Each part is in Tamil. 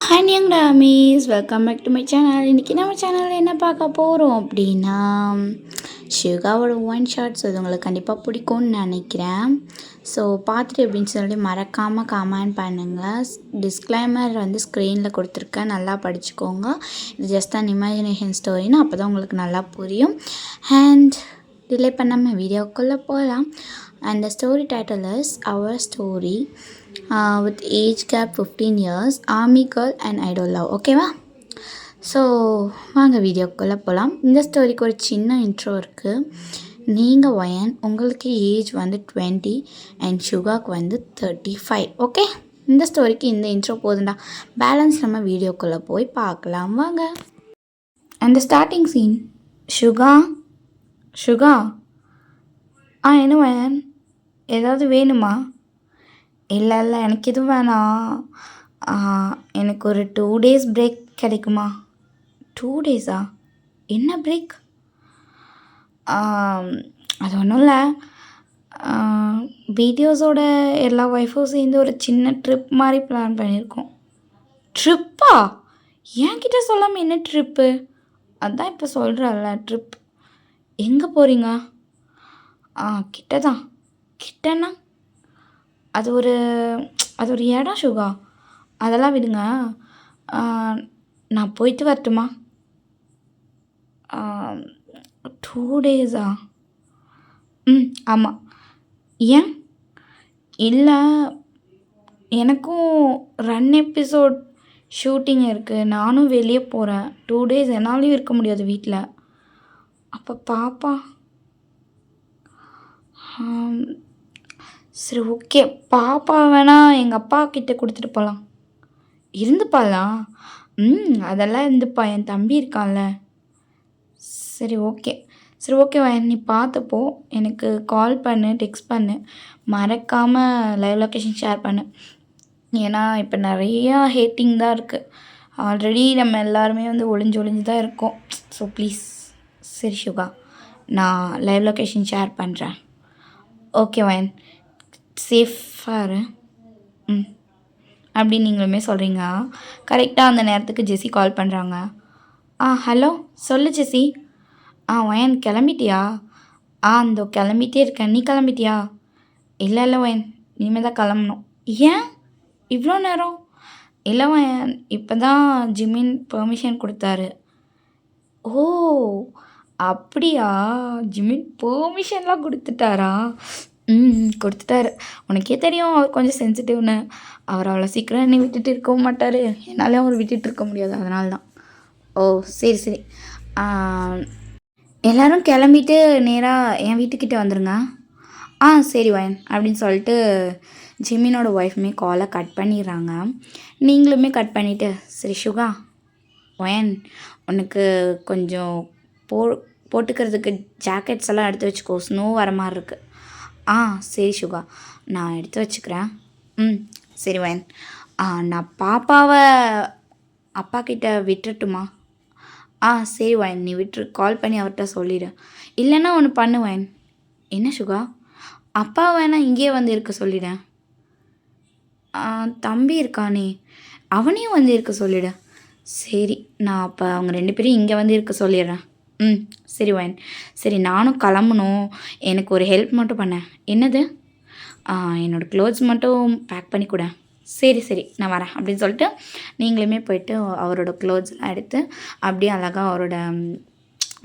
Hi young tommies, welcome back to my channel. இன்றைக்கி நம்ம சேனலில் என்ன பார்க்க போகிறோம் அப்படின்னா ஷுகாவோட ஒன் ஷார்ட்ஸ் அது உங்களுக்கு கண்டிப்பாக பிடிக்கும்னு நினைக்கிறேன். ஸோ பார்த்துட்டு எப்படின்னு சொல்லி மறக்காமல் கமெண்ட் பண்ணுங்கள். டிஸ்க்ளைமர் வந்து ஸ்க்ரீனில் கொடுத்துருக்கேன், நல்லா படிச்சுக்கோங்க. இது ஜஸ்ட் அன் இமேஜினேஷன் ஸ்டோரின்னு அப்போ தான் உங்களுக்கு நல்லா புரியும். அண்ட் டிலே பண்ணாமல் வீடியோக்குள்ளே போகலாம். And the story title is Our Story, with age gap 15 years, Army Girl and Idol Love. ஓகேவா? ஸோ வாங்க வீடியோக்குள்ளே போகலாம். இந்த ஸ்டோரிக்கு ஒரு சின்ன இன்ட்ரோ இருக்குது. நீங்கள் வயன், உங்களுக்கு ஏஜ் வந்து 20 அண்ட் ஷுகாக்கு வந்து 35. ஓகே, இந்த ஸ்டோரிக்கு இந்த இன்ட்ரோ போதுண்டா. பேலன்ஸ் நம்ம வீடியோக்குள்ளே போய் பார்க்கலாம் வாங்க. அந்த ஸ்டார்டிங் சீன். ஷுகா ஷுகா என்ன வயன், ஏதாவது வேணுமா? இல்லை எனக்கு எதுவும் வேணாம். எனக்கு ஒரு 2 days பிரேக் கிடைக்குமா? 2 days? என்ன பிரேக்? அது ஒன்றும் இல்லை, வீடியோஸோட எல்லா ஒய்ஃபும் சேர்ந்து ஒரு சின்ன ட்ரிப் மாதிரி பிளான் பண்ணியிருக்கோம். ட்ரிப்பா? என்கிட்ட சொல்லாமல் என்ன ட்ரிப்பு? அதான் இப்போ சொல்கிறல்ல ட்ரிப். எங்கே போகிறீங்க? கிட்ட தான். கிட்டனா அது ஒரு இடம் ஷுகா. அதெல்லாம் விடுங்க. நான் போயிட்டு வரட்டுமா? 2 days? ஆமாம். ஏன்? இல்லை, எனக்கும் ரன் எபிசோட் ஷூட்டிங் இருக்குது, நானும் வெளியே போகிறேன். 2 days என்னாலையும் இருக்க முடியாது வீட்டில். அப்போ பாப்பா? சரி ஓகே, பாப்பா வேணால் எங்கள் அப்பா கிட்டே கொடுத்துட்டு போகலாம். இருந்துப்பாளா? அதெல்லாம் இருந்துப்பா, என் தம்பி இருக்கான்ல. சரி ஓகே நீ பார்த்துப்போ, எனக்கு கால் பண்ணு, டெக்ஸ்ட் பண்ணு, மறக்காமல் லைவ் லொக்கேஷன் ஷேர் பண்ணு. ஏன்னா இப்போ நிறையா ஹேட்டிங் தான் இருக்குது. ஆல்ரெடி நம்ம எல்லாருமே வந்து ஒளிஞ்சு தான் இருக்கோம். So please. சரி ஷுகா, நான் லைவ் லொக்கேஷன் ஷேர் பண்ணுறேன். ஓகே வயன், சேஃபாக இரு. அப்படி நீங்களுமே சொல்கிறீங்க. கரெக்டாக அந்த நேரத்துக்கு ஜெஸி கால் பண்ணுறாங்க. ஹலோ, சொல்லு ஜெஸி. வயன் கிளம்பிட்டியா? இந்த கிளம்பிட்டே இருக்கேன். நீ கிளம்பிட்டியா? இல்லை வயன், இனிமேல் தான் கிளம்பணும். ஏன் இவ்வளோ நேரம்? இல்லை வயன், இப்போ தான் ஜிமின் பெர்மிஷன் கொடுத்தாரு. ஓ அப்படியா? ஜிமின் பெர்மிஷன்லாம் கொடுத்துட்டாரா? கொடுத்துட்டாரு. உனக்கே தெரியும் அவர் கொஞ்சம் சென்சிட்டிவ்னு. அவர் அவ்வளோ சீக்கிரம் என்னை விட்டுட்டு இருக்கவும் மாட்டார், என்னாலே அவர் விட்டுட்டு இருக்க முடியாது, அதனால தான். ஓ சரி எல்லோரும் கிளம்பிட்டு நேராக என் வீட்டுக்கிட்டே வந்துடுங்க. சரி வயன் அப்படின்னு சொல்லிட்டு ஜிமினோட ஒய்ஃபுமே காலை கட் பண்ணிடுறாங்க. நீங்களுமே கட் பண்ணிவிட்டு, சரி ஷுகா வயன், உனக்கு கொஞ்சம் போட்டுக்கிறதுக்கு ஜாக்கெட்ஸ் எல்லாம் எடுத்து வச்சுக்கோ, ஸ்னோ வர மாதிரி இருக்குது. சரி ஷுகா, நான் எடுத்து வச்சுக்கிறேன். சரி வயன், நான் பாப்பாவை அப்பா கிட்ட விட்டுட்டுமா? சரி வயன், நீ விட்டுரு, கால் பண்ணி அவர்கிட்ட சொல்லிடு. இல்லைன்னா ஒன்று பண்ணு வயன். என்ன ஷுகா? அப்பா வேணா இங்கேயே வந்து இருக்க சொல்லிவிடேன். தம்பி இருக்கானே, அவனையும் வந்து இருக்க சொல்லிவிடு. சரி, நான் அப்போ அவங்க 2 பேரும் இங்கே வந்து இருக்க சொல்லிடுறேன். சரி வயன். சரி, நானும் கிளம்பணும். எனக்கு ஒரு ஹெல்ப் மட்டும் பண்ணேன். என்னது? என்னோடய க்ளோத்ஸ் மட்டும் பேக் பண்ணி கொடு. சரி நான் வரேன் அப்படின்னு சொல்லிட்டு நீங்களுமே போயிட்டு அவரோட க்ளோத்ஸ்லாம் எடுத்து அப்படியே அழகாக அவரோட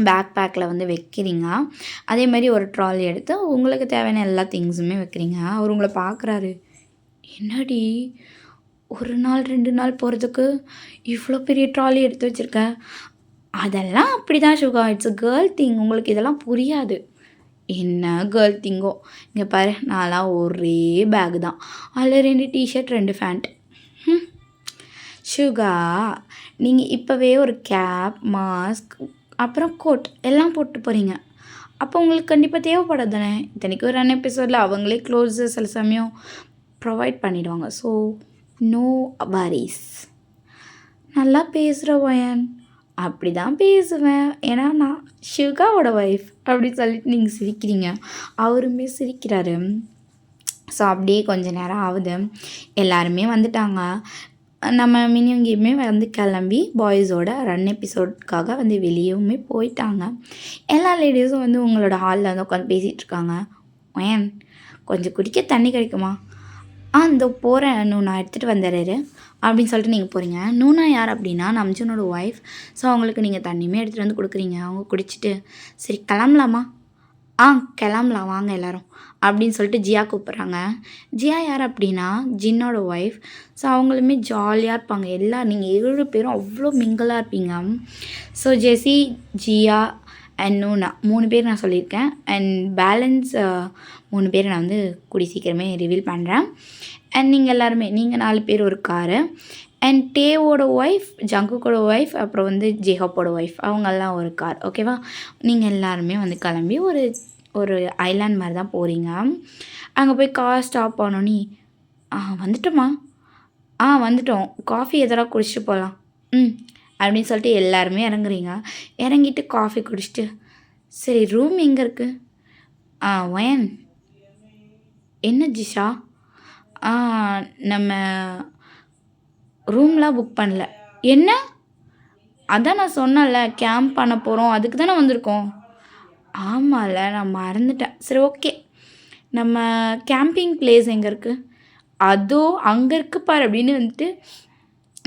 பேக் பேக்கில் வந்து வைக்கிறீங்க. அதே மாதிரி ஒரு ட்ராலி எடுத்து உங்களுக்கு தேவையான எல்லா திங்ஸுமே வைக்கிறீங்க. அவர் உங்களை பார்க்குறாரு. என்னடி 1 நாள் 2 நாள் போகிறதுக்கு இவ்வளோ பெரிய ட்ராலி எடுத்து வச்சுருக்க? அதெல்லாம் அப்படி தான் ஷுகா, இட்ஸ் அ கேர்ள் திங். உங்களுக்கு இதெல்லாம் புரியாது. என்ன கேர்ள் திங்கோ, இங்கே பாரு, நான்லாம் ஒரே பேக் தான், அதில் 2 டிஷர்ட் 2 ஃபேண்ட். ஷுகா, நீங்கள் இப்போவே ஒரு கேப், மாஸ்க், அப்புறம் கோட் எல்லாம் போட்டு போகிறீங்க. அப்போ உங்களுக்கு கண்டிப்பாக தேவைப்படாது தானே? இத்தனைக்கு ஒரு ரன் எபிசோடில் அவங்களே க்ளோத்ஸு சில சமயம் ப்ரொவைட் பண்ணிவிடுவாங்க. So no worries. நல்லா பேசுகிற வயன். அப்படி தான் பேசுவேன், ஏன்னா நான் ஷுகாவோட ஒய்ஃப் அப்படின்னு சொல்லிட்டு நீங்கள் சிரிக்கிறீங்க. அவருமே சிரிக்கிறாரு. ஸோ அப்படியே கொஞ்ச நேரம் ஆகுது. எல்லாருமே வந்துட்டாங்க. நம்ம மினியங்கியுமே வந்து கிளம்பி பாய்ஸோட ரன் எபிசோட்காக வந்து வெளியவுமே போயிட்டாங்க. எல்லா லேடீஸும் வந்து உங்களோட ஹாலில் வந்து உட்காந்து பேசிகிட்ருக்காங்க. ஏன் கொஞ்சம் குடிக்க தண்ணி கிடைக்குமா? இதோ போகிறேன் நான் எடுத்துகிட்டு வந்துடுறேன் அப்படின்னு சொல்லிட்டு நீங்கள் போகிறீங்க. நூனா யார் அப்படின்னா நம்ஜுனோட ஒய்ஃப். ஸோ அவங்களுக்கு நீங்கள் தண்ணியுமே எடுத்துகிட்டு வந்து கொடுக்குறீங்க. அவங்க குடிச்சிட்டு சரி கிளம்பலாமா? கிளம்பலாம் வாங்க எல்லோரும் அப்படின்னு சொல்லிட்டு ஜியா கூப்பிட்றாங்க. ஜியா யார் அப்படின்னா ஜின்னோட ஒய்ஃப். ஸோ அவங்களுமே ஜாலியாக இருப்பாங்க. நீங்கள் 7 பேரும் அவ்வளோ மிங்கிளாக இருப்பீங்க. ஸோ ஜெஸி, ஜியா அண்ட் நூனா 3 பேர் நான் சொல்லியிருக்கேன். அண்ட் பேலன்ஸ் 3 பேரை நான் வந்து கூடி சீக்கிரமே ரிவீல் பண்ணுறேன். அண்ட் நீங்கள் எல்லாருமே நீங்கள் 4 பேர் ஒரு காரு. அண்ட் டேவோட ஒய்ஃப், ஜங்குக்கோட ஒய்ஃப், அப்புறம் வந்து ஜேஹப்போட ஒய்ஃப் அவங்கெல்லாம் ஒரு கார். ஓகேவா? நீங்கள் எல்லாருமே வந்து கிளம்பி ஒரு ஐலாண்ட் மாதிரி தான் போகிறீங்க. அங்கே போய் கார் ஸ்டாப் பண்ணோன்னே வந்துட்டோமா? வந்துட்டோம். காஃபி எதனா குடிச்சிட்டு போகலாம் அப்படின்னு சொல்லிட்டு எல்லாருமே இறங்குறீங்க. இறங்கிட்டு காஃபி குடிச்சிட்டு சரி ரூம் எங்கே இருக்குது? வயன் என்ன ஜிஷா? நம்ம ரூம்லாம் புக் பண்ணல. என்ன? அதான் நான் சொன்னேன்ல கேம்ப் பண்ண போகிறோம், அதுக்கு தானே வந்திருக்கோம். ஆமாம்ல நான் மறந்துட்டேன். சரி ஓகே, நம்ம கேம்பிங் பிளேஸ் எங்கே இருக்குது? அதோ அங்கே இருக்கு பாரு அப்படின்னு வந்துட்டு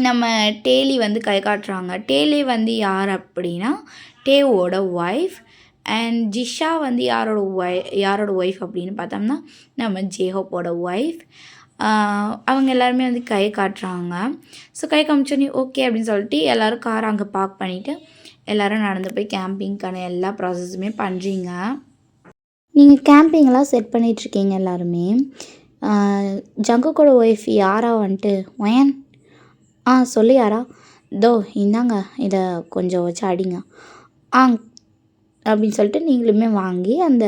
நம்ம டேலி வந்து கை காட்டுறாங்க. டேலி வந்து யார் அப்படின்னா டேவோட ஒய்ஃப். அண்ட் ஜிஷா வந்து யாரோட ஒய்ஃப் அப்படின்னு பார்த்தோம்னா நம்ம ஜேஹோப்போட ஒய்ஃப். அவங்க எல்லாருமே வந்து கை காட்டுறாங்க. ஸோ கை காமிச்சோன்னே ஓகே அப்படின்னு சொல்லிட்டு எல்லோரும் காரை அங்கே பார்க் பண்ணிவிட்டு எல்லோரும் நடந்து போய் கேம்பிங்க்கான எல்லா ப்ராசஸுமே பண்ணுறீங்க. நீங்கள் கேம்பிங்லாம் செட் பண்ணிகிட்ருக்கீங்க எல்லாருமே. ஜங்குக்கோட ஒய்ஃப் யாரா வந்துட்டு வயன் சொல்லு யாரா? தோ இந்தாங்க இதை கொஞ்சம் வச்சு அடிங்க அப்படின்னு சொல்லிட்டு நீங்களுமே வாங்கி அந்த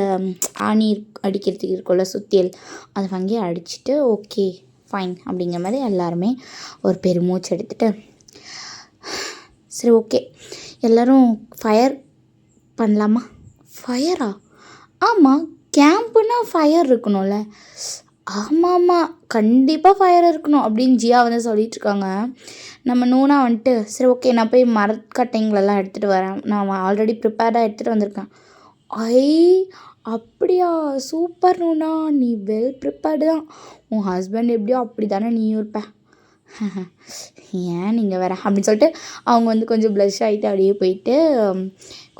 ஆணி அடிக்கிறதுக்கு இருக்குள்ள சுத்தியல் அதை வாங்கி அடிச்சுட்டு ஓகே ஃபைன் அப்படிங்கிற மாதிரி எல்லாருமே ஒரு பெருமூச்சு எடுத்துகிட்டு சரி ஓகே எல்லோரும் ஃபயர் பண்ணலாமா? ஃபயரா? ஆமாம், கேம்புனா ஃபயர் இருக்கணும்ல. ஆமாம் கண்டிப்பாக ஃபயர் இருக்கணும் அப்படின்னு ஜியா வந்து சொல்லிகிட்ருக்காங்க. நம்ம நூனா வந்துட்டு சரி ஓகே நான் போய் மரக்கட்டைங்களெல்லாம் எடுத்துகிட்டு வரேன், நான் ஆல்ரெடி ப்ரிப்பேர்டாக எடுத்துகிட்டு வந்திருக்கேன். அப்படியா, சூப்பர் நூனா, நீ வெல் ப்ரிப்பேர்டு தான். உன் ஹஸ்பண்ட் எப்படியோ அப்படி தானே நீயும் இருப்ப. ஏன் நீங்கள் வேறு அப்படின்னு சொல்லிட்டு அவங்க வந்து கொஞ்சம் ப்ளஷ் ஆகிட்டு அப்படியே போயிட்டு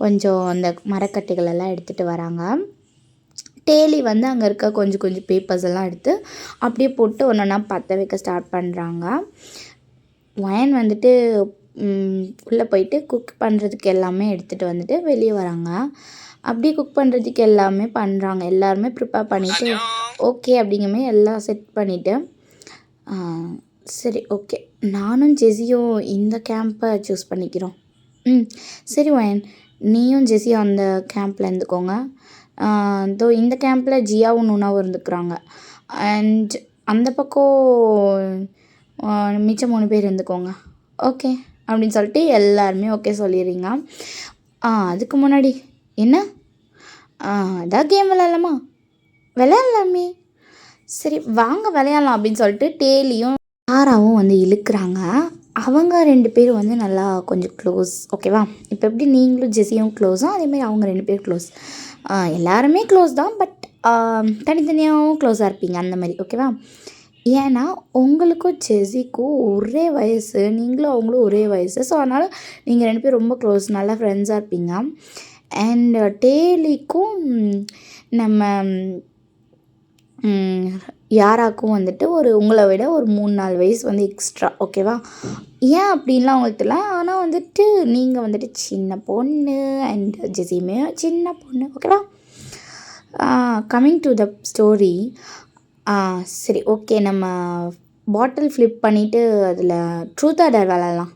கொஞ்சம் அந்த மரக்கட்டைகள் எல்லாம் எடுத்துகிட்டு வராங்க. டேலி வந்து அங்கே இருக்க கொஞ்சம் பேப்பர்ஸ் எல்லாம் எடுத்து அப்படியே போட்டு ஒன்றா பற்ற வைக்க ஸ்டார்ட் பண்ணுறாங்க. வயன் வந்துட்டு உள்ளே போயிட்டு குக் பண்ணுறதுக்கு எல்லாமே எடுத்துகிட்டு வந்துட்டு வெளியே வராங்க. அப்படியே குக் பண்ணுறதுக்கு எல்லாமே பண்ணுறாங்க. எல்லாருமே ப்ரிப்பேர் பண்ணிவிட்டு ஓகே அப்படிங்கமே எல்லாம் செட் பண்ணிவிட்டு சரி ஓகே நானும் ஜெஸியும் இந்த கேம்பை சூஸ் பண்ணிக்கிறோம். சரி வயன், நீயும் ஜெஸியும் அந்த கேம்பில் இருந்துக்கோங்க. தோ இந்த கேம்பில் ஜியாவும் நூனாவும் இருந்துக்கிறாங்க. அண்ட் அந்த பக்கம் மிச்சம் 3 பேர் இருந்துக்கோங்க. ஓகே அப்படின்னு சொல்லிட்டு எல்லாருமே ஓகே சொல்லிடுறீங்க. அதுக்கு முன்னாடி என்ன ஏதாவது கேம் விளையாடலாமா? விளையாடலாமே. சரி வாங்க விளையாடலாம் அப்படின்னு சொல்லிட்டு டேலியும் தாராவும் வந்து இழுக்கிறாங்க. அவங்க 2 பேரும் வந்து நல்லா கொஞ்சம் க்ளோஸ். ஓகேவா? இப்போ எப்படி நீங்களும் ஜெஸியும் க்ளோஸோ அதேமாதிரி அவங்க 2 பேர் க்ளோஸ். எல்லாருமே க்ளோஸ் தான், பட் தனித்தனியாகவும் க்ளோஸாக இருப்பீங்க அந்த மாதிரி. ஓகேவா? ஏன்னா உங்களுக்கும் ஜெஸிக்கும் ஒரே வயசு, நீங்களும் அவங்களும் ஒரே வயசு. ஸோ அதனால் நீங்கள் 2 பேரும் ரொம்ப க்ளோஸ், நல்லா ஃப்ரெண்ட்ஸாக இருப்பீங்க. அண்ட் டேலிக்கும் நம்ம யாராக்கும் வந்துட்டு உங்களை விட ஒரு 3-4 வயசு வந்து எக்ஸ்ட்ரா. ஓகேவா? ஏன் அப்படின்லாம் அவங்களுக்கு தெரியல. ஆனால் வந்துட்டு நீங்கள் வந்துட்டு சின்ன பொண்ணு அண்ட் ஜெஸியுமே சின்ன பொண்ணு. ஓகேவா? Coming to the story. சரி ஓகே, நம்ம பாட்டில் ஃப்ளிப் பண்ணிவிட்டு அதில் ட்ரூத் ஆர் டேர் விளாட்லாம்.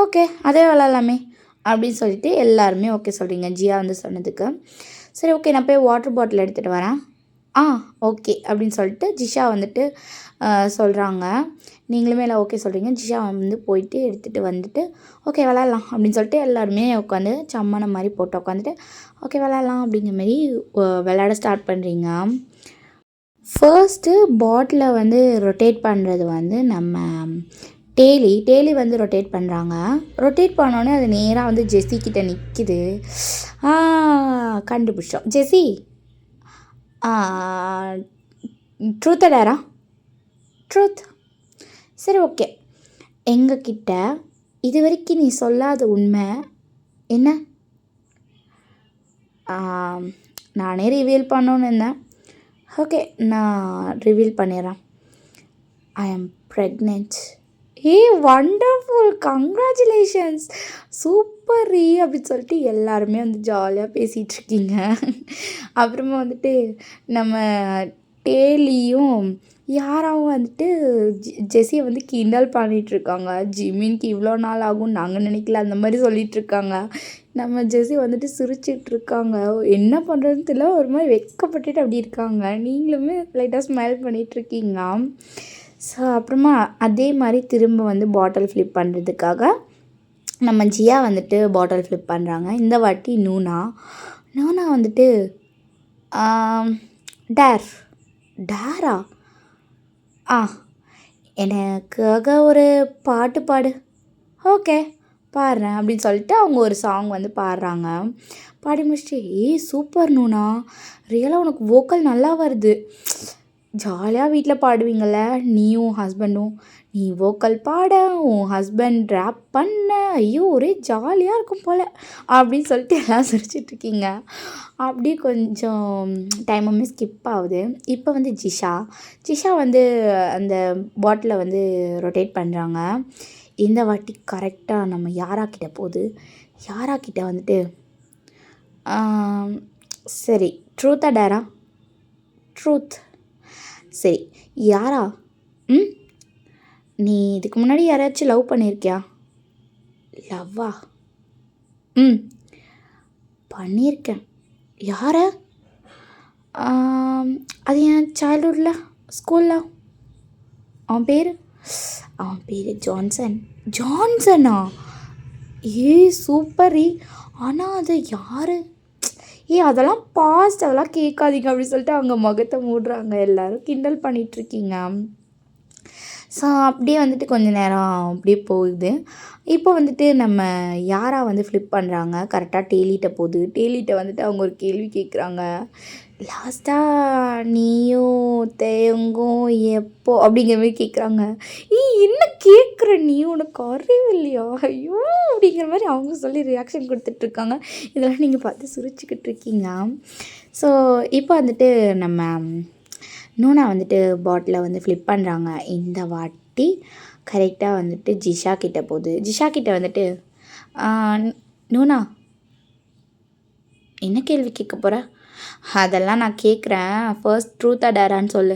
ஓகே அதே விளாட்லாமே அப்படின்னு சொல்லிட்டு எல்லாருமே ஓகே சொல்கிறீங்க ஜியா வந்து சொன்னதுக்கு. சரி ஓகே நான் போய் வாட்டர் பாட்டில் எடுத்துகிட்டு வரேன். ஓகே அப்படின்னு சொல்லிட்டு ஜிஷா வந்துட்டு சொல்கிறாங்க. நீங்களுமே எல்லாம் ஓகே சொல்கிறீங்க. ஜிஷா வந்து போயிட்டு எடுத்துகிட்டு வந்துட்டு ஓகே விளாட்லாம் அப்படின்னு சொல்லிட்டு எல்லாருமே உட்காந்து சம்மணம் மாதிரி போட்டு உட்காந்துட்டு ஓகே விளாட்லாம் அப்படிங்கிற மாதிரி விளாட ஸ்டார்ட் பண்ணுறீங்க. ஃபர்ஸ்ட்டு பாட்டிலை வந்து ரொட்டேட் பண்ணுறது வந்து நம்ம டேலி வந்து ரொட்டேட் பண்ணுறாங்க. ரொட்டேட் பண்ணோடனே அது நேராக வந்து ஜெஸ்ஸி கிட்ட நிற்கிது. கண்டுபிடிச்சோம். ஜெஸ்ஸி, ட்ரூத்தா டேரா? ட்ரூத். சரி, ஓகே. எங்ககிட்ட இது வரைக்கும் நீ சொல்லாத உண்மை என்ன? நானே ரிவீல் பண்ணணுன்னு இருந்தேன். ஓகே, நான் ரிவீல் பண்ணிடுறேன். ஐ ஆம் ப்ரெக்னென்ட். வண்டர்ஃபுல், கங்க்ராச்சுலேஷன்ஸ், சூப்பர் அப்படின்னு சொல்லிட்டு எல்லாருமே வந்து ஜாலியாக பேசிகிட்ருக்கீங்க. அப்புறமா வந்துட்டு நம்ம டேலியும் யாராவும் வந்துட்டு ஜெஸ்ஸியை வந்து கிண்டல் பண்ணிகிட்ருக்காங்க. ஜிமின்க்கு இவ்வளோ நாள் ஆகும் நாங்கள் நினைக்கல, அந்த மாதிரி சொல்லிகிட்ருக்காங்க. நம்ம ஜெஸ்ஸி வந்துட்டு சிரிச்சிட்ருக்காங்க. என்ன பண்ணுறதுன்னு தெரியல, ஒரு மாதிரி வெட்கப்பட்டுட்டு அப்படி இருக்காங்க. நீங்களுமே லைட்டாக ஸ்மைல் பண்ணிகிட்ருக்கீங்க. ஸோ அப்புறமா அதே மாதிரி திரும்ப வந்து பாட்டில் ஃப்ளிப் பண்ணுறதுக்காக நம்ம ஜியா வந்துட்டு பாட்டில் ஃப்ளிப் பண்ணுறாங்க. இந்த வாட்டி நூனா வந்துட்டு டேரா எனக்காக ஒரு பாட்டு பாடு. ஓகே, பாடுறேன் அப்படின்னு சொல்லிட்டு அவங்க ஒரு சாங் வந்து பாடுறாங்க. பாடி முடிச்சுட்டு, சூப்பர் நூனா, ரியலாக உனக்கு வோக்கல் நல்லா வருது, ஜாலியாக வீட்டில் பாடுவீங்கள நீயும் ஹஸ்பண்டும், நீ வோக்கல் பாட, உன் ஹஸ்பண்ட் ரேப் பண்ண, ஐயோ ஒரே ஜாலியாக இருக்கும் போல் அப்படின்னு சொல்லிட்டு எல்லாம் சிரிச்சிட்ருக்கீங்க. அப்படியே கொஞ்சம் டைமுமே ஸ்கிப் ஆகுது. இப்போ வந்து ஜிஷா வந்து அந்த பாட்டிலை வந்து ரொட்டேட் பண்ணுறாங்க. இந்த வாட்டி கரெக்டாக நம்ம யாராக்கிட்ட போகுது. யாராக்கிட்ட வந்துட்டு சரி, ட்ரூத்தா டேரா? ட்ரூத். சரி, யாரா? நீ இதுக்கு முன்னாடி யாராச்சும் லவ் பண்ணியிருக்கியா? லவ்வா? பண்ணியிருக்கேன். யாரை? அது என் சைல்ட்ஹுட்டில் ஸ்கூலில். அவன் பேர் ஜான்சனா? சூப்பர். ஆனால் அது யார்? அதெல்லாம் பாஸ்ட், அதெல்லாம் கேட்காதீங்க அப்படின்னு சொல்லிட்டு அவங்க முகத்தை மூடுறாங்க. எல்லோரும் கிண்டல் பண்ணிகிட்ருக்கீங்க. ஸோ அப்படியே வந்துட்டு கொஞ்சம் நேரம் அப்படியே போகுது. இப்போ வந்துட்டு நம்ம யாரா வந்து ஃப்ளிப் பண்ணுறாங்க. கரெக்டாக டேலிகிட்ட போகுது. டேலிகிட்ட வந்துட்டு அவங்க ஒரு கேள்வி கேட்குறாங்க. லாஸ்ட்டாக நீயும் தேங்கும் எப்போ அப்படிங்கிற மாதிரி கேட்குறாங்க. என்ன கேட்குற நீ, உனக்கு அறிவு இல்லையா, ஐயோ அப்படிங்கிற மாதிரி அவங்க சொல்லி ரியாக்ஷன் கொடுத்துட்ருக்காங்க. இதெல்லாம் நீங்கள் பார்த்து சிரிச்சுக்கிட்டு இருக்கீங்க. ஸோ இப்போ வந்துட்டு நம்ம நூனா வந்துட்டு பாட்டிலை வந்து ஃப்ளிப் பண்ணுறாங்க. இந்த வாட்டி கரெக்டாக வந்துட்டு ஜிஷா கிட்டே போகுது. ஜிஷா கிட்டே வந்துட்டு, நூனா என்ன கேள்வி கேட்க போகிற? அதெல்லாம் நான் கேட்குறேன், ஃபர்ஸ்ட் ட்ரூத்தா டேரான்னு சொல்லு.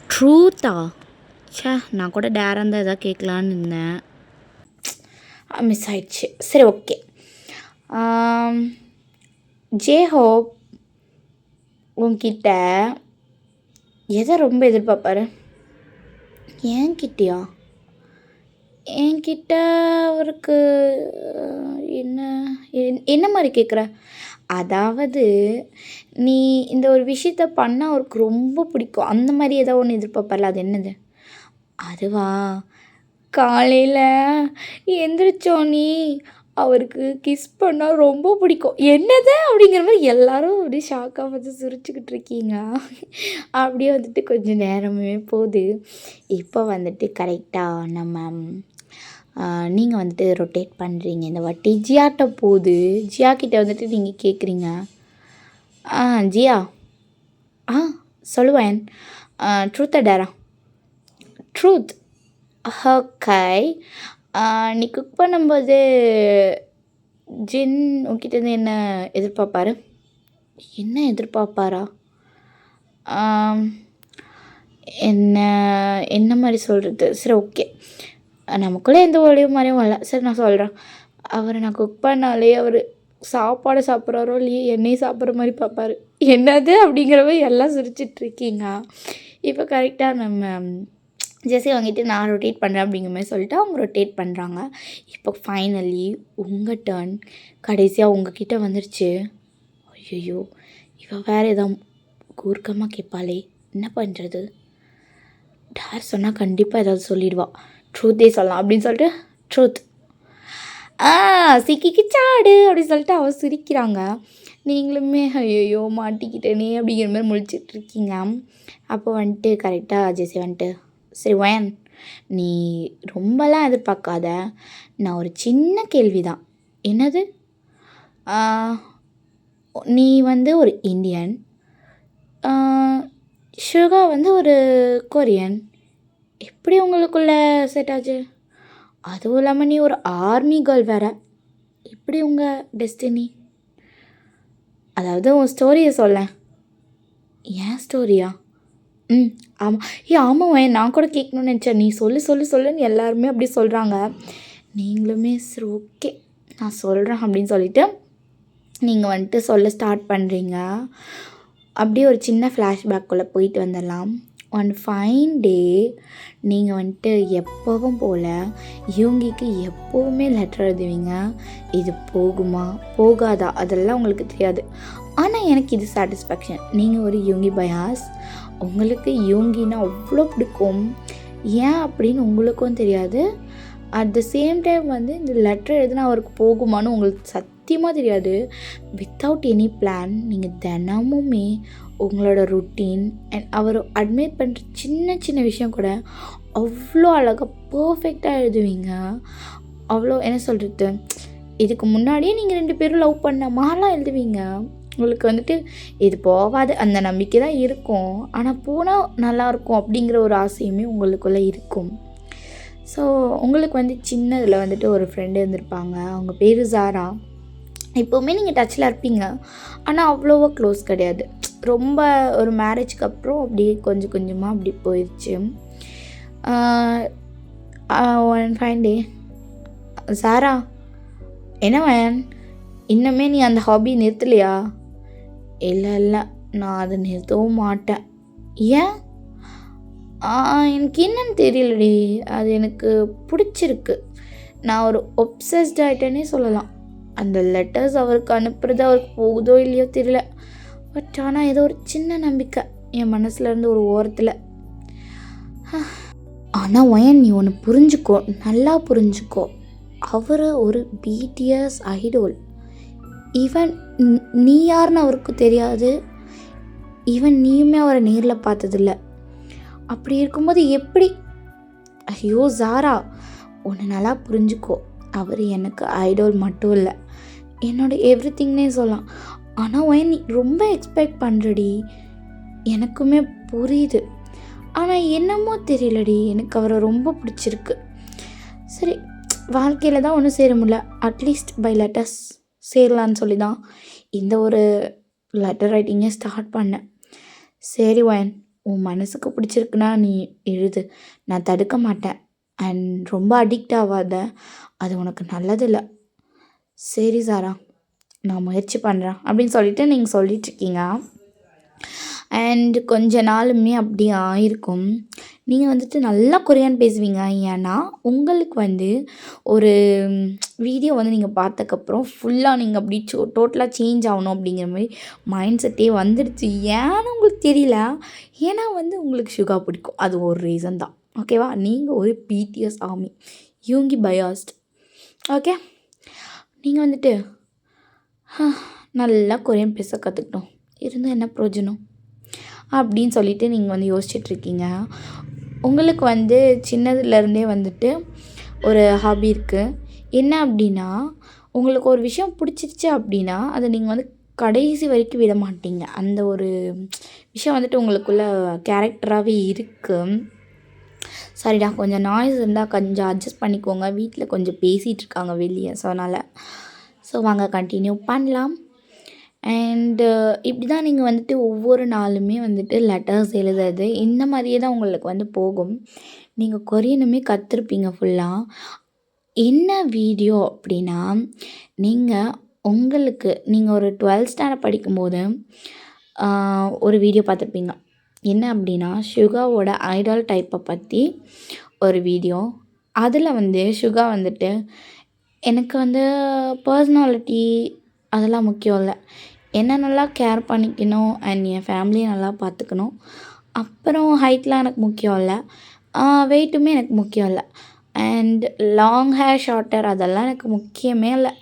ட்ரூத்தா? நான் கூட டேரான் தான் எதாவது கேட்கலான்னு இருந்தேன், மிஸ் ஆயிடுச்சு. சரி, ஓகே. ஹோப் உன்கிட்ட எதை ரொம்ப எதிர்பார்ப்பாரு? என்கிட்டயா? என்கிட்ட அவருக்கு என்ன மாதிரி கேட்குற? அதாவது நீ இந்த ஒரு விஷயத்த பண்ணால் அவருக்கு ரொம்ப பிடிக்கும், அந்த மாதிரி ஏதோ ஒன்று எதிர்பார்ப்பார்ல, அது என்னது? அதுவா, காலையில் எந்திரிச்சோன்னே அவருக்கு கிஸ் பண்ணால் ரொம்ப பிடிக்கும். என்னது அப்படிங்கிற மாதிரி எல்லோரும் அப்படியே ஷாக்காக வந்து சிரிச்சுக்கிட்டு இருக்கீங்க. அப்படியே வந்துட்டு கொஞ்சம் நேரமே போகுது. இப்போ வந்துட்டு கரெக்டாக நம்ம நீங்கள் வந்துட்டு ரொட்டேட் பண்ணுறீங்க. இந்த வாட்டி ஜியாட்ட போகுது. ஜியா கிட்டே வந்துட்டு நீங்கள் கேட்குறீங்க, ஜியா சொல்லுவேன், ட்ரூத்தா டேரா? ட்ரூத். ஓகே. நீ குக் பண்ணும்போது ஜின் உன்கிட்டேருந்து என்ன எதிர்பார்ப்பாரு? என்ன எதிர்பார்ப்பாரா? என்ன மாதிரி சொல்கிறது? சரி, ஓகே, நமக்குள்ளே எந்த ஒளிவு மாதிரியும் இல்லை. சரி, நான் சொல்கிறேன். நான் குக் பண்ணாலே அவர் சாப்பாடு சாப்பிட்றாரோ இல்லையே, என்னையும் சாப்பிட்ற மாதிரி பார்ப்பாரு. என்னது அப்படிங்கிறவ எல்லாம் சிரிச்சிட்ருக்கீங்க. இப்போ கரெக்டாக நம்ம ஜெஸ்ஸி வாங்கிட்டு நான் ரொட்டேட் பண்ணுறேன் அப்படிங்கிற மாதிரி சொல்லிட்டு அவங்க ரொட்டேட் பண்ணுறாங்க. இப்போ ஃபைனலி உங்கள் டர்ன் கடைசியாக உங்ககிட்ட வந்துருச்சு. ஐயோ, இவள் வேறு எதாவது கூர்க்கமாக கேட்பாளே, என்ன பண்ணுறது? டேர் சொன்னால் கண்டிப்பாக ஏதாவது சொல்லிடுவா. ட்ரூத்தே சொல்லலாம் அப்படின்னு சொல்லிட்டு ட்ரூத் சிக்கிக்கிச்சாடு அப்படின்னு சொல்லிட்டு அவள் சிரிக்கிறாங்க. நீங்களுமே ஐயோ மாட்டிக்கிட்டேனே அப்படிங்கிற மாதிரி முழிச்சிட்ருக்கீங்க. அப்போ வந்துட்டு கரெக்டாக ஜெசி வந்துட்டு, சரி வயன், நீ ரொம்பலாம் எதிர்பார்க்காத, நான் ஒரு சின்ன கேள்வி தான். என்னது? நீ வந்து ஒரு இந்தியன், ஷுகா வந்து ஒரு கொரியன், எப்படி உங்களுக்குள்ளே செட் ஆச்சு? அதுவும் இல்லாமல் நீ ஒரு ஆர்மி கேர்ள் வேறு, எப்படி உங்கள் டெஸ்டினி? அதாவது உன் ஸ்டோரியை சொல்ல. ஏன் ஸ்டோரியா? ஆமாம். ஆமாம் நான் கூட கேட்கணும்னு நினச்சேன். நீ சொல்லுன்னு எல்லாருமே அப்படி சொல்கிறாங்க. நீங்களுமே சரி ஓகே நான் சொல்கிறேன் அப்படின்னு சொல்லிவிட்டு நீங்கள் வந்துட்டு சொல்ல ஸ்டார்ட் பண்ணுறீங்க. அப்படியே ஒரு சின்ன ஃப்ளாஷ்பேக்குள்ளே போயிட்டு வந்துடலாம். ஒன் ஃபைன் டே நீங்கள் வந்துட்டு எப்போவும் போல் யூங்கிக்கு எப்போவுமே லெட்டர் எழுதுவீங்க. இது போகுமா போகாதா அதெல்லாம் உங்களுக்கு தெரியாது. ஆனால் எனக்கு இது சாட்டிஸ்ஃபேக்ஷன். நீங்கள் ஒரு யூங்கி பயாஸ், உங்களுக்கு யூங்கின்னா அவ்வளோ பிடிக்கும். ஏன் அப்படின்னு உங்களுக்கும் தெரியாது. அட் த சேம் டைம் வந்து இந்த லெட்டர் எழுதுனா அவருக்கு போகுமான்னு உங்களுக்கு சத்தியமாக தெரியாது. வித்தவுட் எனி பிளான் நீங்கள் தினமுமே உங்களோட ருட்டீன் அண்ட் அவர் அட்மைட் பண்ணுற சின்ன சின்ன விஷயம் கூட அவ்வளோ அழகாக பர்ஃபெக்டாக எழுதுவீங்க. அவ்வளோ என்ன சொல்கிறது, இதுக்கு முன்னாடியே நீங்கள் 2 பேரும் லவ் பண்ண மாதிரிலாம் எழுதுவீங்க. உங்களுக்கு வந்துட்டு இது போகாது அந்த நம்பிக்கை தான் இருக்கும். ஆனால் போனால் நல்லாயிருக்கும் அப்படிங்கிற ஒரு ஆசையுமே உங்களுக்குள்ளே இருக்கும். ஸோ உங்களுக்கு வந்து சின்னதில் வந்துட்டு ஒரு ஃப்ரெண்டு இருந்திருப்பாங்க. அவங்க பேர் ஜாரா. இப்போவுமே நீங்கள் டச்சில் இருப்பீங்க, ஆனால் அவ்வளோவா க்ளோஸ் கிடையாது. ரொம்ப ஒரு மேரேஜ்க்கு அப்புறம் அப்படியே கொஞ்சம் கொஞ்சமாக அப்படி போயிடுச்சு. ஒன் ஃபைன் டே, சாரா என்ன வேன் இன்னுமே நீ அந்த ஹாபி நிறுத்தலையா? இல்லை நான் அதை நிறுத்தவும் மாட்டேன். ஏன்? எனக்கு என்னன்னு தெரியலடி, அது எனக்கு பிடிச்சிருக்கு. நான் ஒரு ஒப்சஸ்ட் ஆகிட்டேனே சொல்லலாம். அந்த லெட்டர்ஸ் அவருக்கு அனுப்புறது அவருக்கு போகுதோ இல்லையோ தெரியல. பட் ஆனால் ஏதோ ஒரு சின்ன நம்பிக்கை என் மனசுலேருந்து ஒரு ஓரத்தில். ஆனால் வயன் நீ ஒன்று புரிஞ்சுக்கோ, நல்லா புரிஞ்சுக்கோ. அவர் ஒரு பிடிஎஸ் ஐடோல். ஈவன் நீ யாருன்னு அவருக்கு தெரியாது. ஈவன் நீயுமே அவரை நேரில் பார்த்ததில்ல. அப்படி இருக்கும்போது எப்படி? ஐயோ ஜாரா, ஒன்று நல்லா புரிஞ்சுக்கோ. அவர் எனக்கு ஐடோல் மட்டும் இல்லை, என்னோட எவ்ரி திங்னே சொல்லலாம். ஆனால் நீ ரொம்ப எக்ஸ்பெக்ட் பண்ணுறடி, எனக்குமே புரியுது. ஆனால் என்னமோ தெரியலடி, எனக்கு அவரை ரொம்ப பிடிச்சிருக்கு. சரி, வாழ்க்கையில் தான் ஒன்றும் சேர முடியல, அட்லீஸ்ட் பை லெட்டர்ஸ் சேரலான்னு சொல்லி தான் இந்த ஒரு லெட்டர் ரைட்டிங்கை ஸ்டார்ட் பண்ணேன். சரி வயன், உன் மனசுக்கு பிடிச்சிருக்குன்னா நீ எழுது, நான் தடுக்க மாட்டேன். அண்ட் ரொம்ப அடிக்ட் ஆகாத, அது உனக்கு நல்லதில்லை. சரி சாரா, நான் முயற்சி பண்ணுறேன் அப்படின்னு சொல்லிட்டு நீங்கள் சொல்லிகிட்ருக்கீங்க. அண்ட் கொஞ்ச நாளுமே அப்படி ஆயிருக்கும். நீங்கள் வந்துட்டு நல்லா கொரியன் பேசுவீங்க. ஏன்னா உங்களுக்கு வந்து ஒரு வீடியோ வந்து நீங்கள் பார்த்ததுக்கப்புறம் ஃபுல்லாக நீங்கள் அப்படி டோட்டலாக சேஞ்ச் ஆகணும் அப்படிங்கிற மாதிரி மைண்ட் செட்டே வந்துடுச்சு. ஏன்னு உங்களுக்கு தெரியல. ஏன்னா வந்து உங்களுக்கு ஷுகா பிடிக்கும், அது ஒரு ரீசன் தான். ஓகேவா? நீங்கள் ஒரு பிடிஎஸ் ஆர்மி, யூங்கி பயாஸ்ட். ஓகே, நீங்கள் வந்துட்டு நல்லா கொரியன் பேச கற்றுக்கணும், இருந்தால் என்ன பிரயோஜனம் அப்படின்னு சொல்லிட்டு நீங்கள் வந்து யோசிச்சுட்ருக்கீங்க. உங்களுக்கு வந்து சின்னதுலேருந்தே வந்துட்டு ஒரு ஹாபி இருக்குது. என்ன அப்படின்னா, உங்களுக்கு ஒரு விஷயம் பிடிச்சிருச்சு அப்படின்னா அதை நீங்கள் வந்து கடைசி வரைக்கும் விட மாட்டீங்க. அந்த ஒரு விஷயம் வந்துட்டு உங்களுக்குள்ள கேரக்டராகவே இருக்குது. சரிடா, கொஞ்சம் நாய்ஸ் இருந்தால் கொஞ்சம் அட்ஜஸ்ட் பண்ணிக்கோங்க. வீட்டில் கொஞ்சம் பேசிகிட்டு இருக்காங்க வெளியே, ஸோ அதனால். ஸோ வாங்க கண்டினியூ பண்ணலாம். அண்டு இப்படி தான் நீங்கள் வந்துட்டு ஒவ்வொரு நாளுமே வந்துட்டு லெட்டர்ஸ் எழுதுறது இந்த மாதிரியே தான் உங்களுக்கு வந்து போகும். நீங்கள் கொரியனுமே கற்றுருப்பீங்க ஃபுல்லாக. என்ன வீடியோ அப்படின்னா, நீங்கள் ஒரு 12th ஸ்டாண்டர்ட் படிக்கும்போது ஒரு வீடியோ பார்த்துருப்பீங்க. என்ன அப்படின்னா, ஷுகாவோட ஐடால் டைப்பை பற்றி ஒரு வீடியோ. அதில் வந்து ஷுகா வந்துட்டு எனக்கு வந்து பர்சனாலிட்டி அதெல்லாம் முக்கியம் இல்லை, என்ன நல்லா கேர் பண்ணிக்கணும் அண்ட் என் ஃபேமிலியை நல்லா பார்த்துக்கணும். அப்புறம் ஹைட்லாம் எனக்கு முக்கியம் இல்லை, வெயிட்டுமே எனக்கு முக்கியம் இல்லை. And long hair, short hair அதெல்லாம் எனக்கு முக்கியமே இல்லை.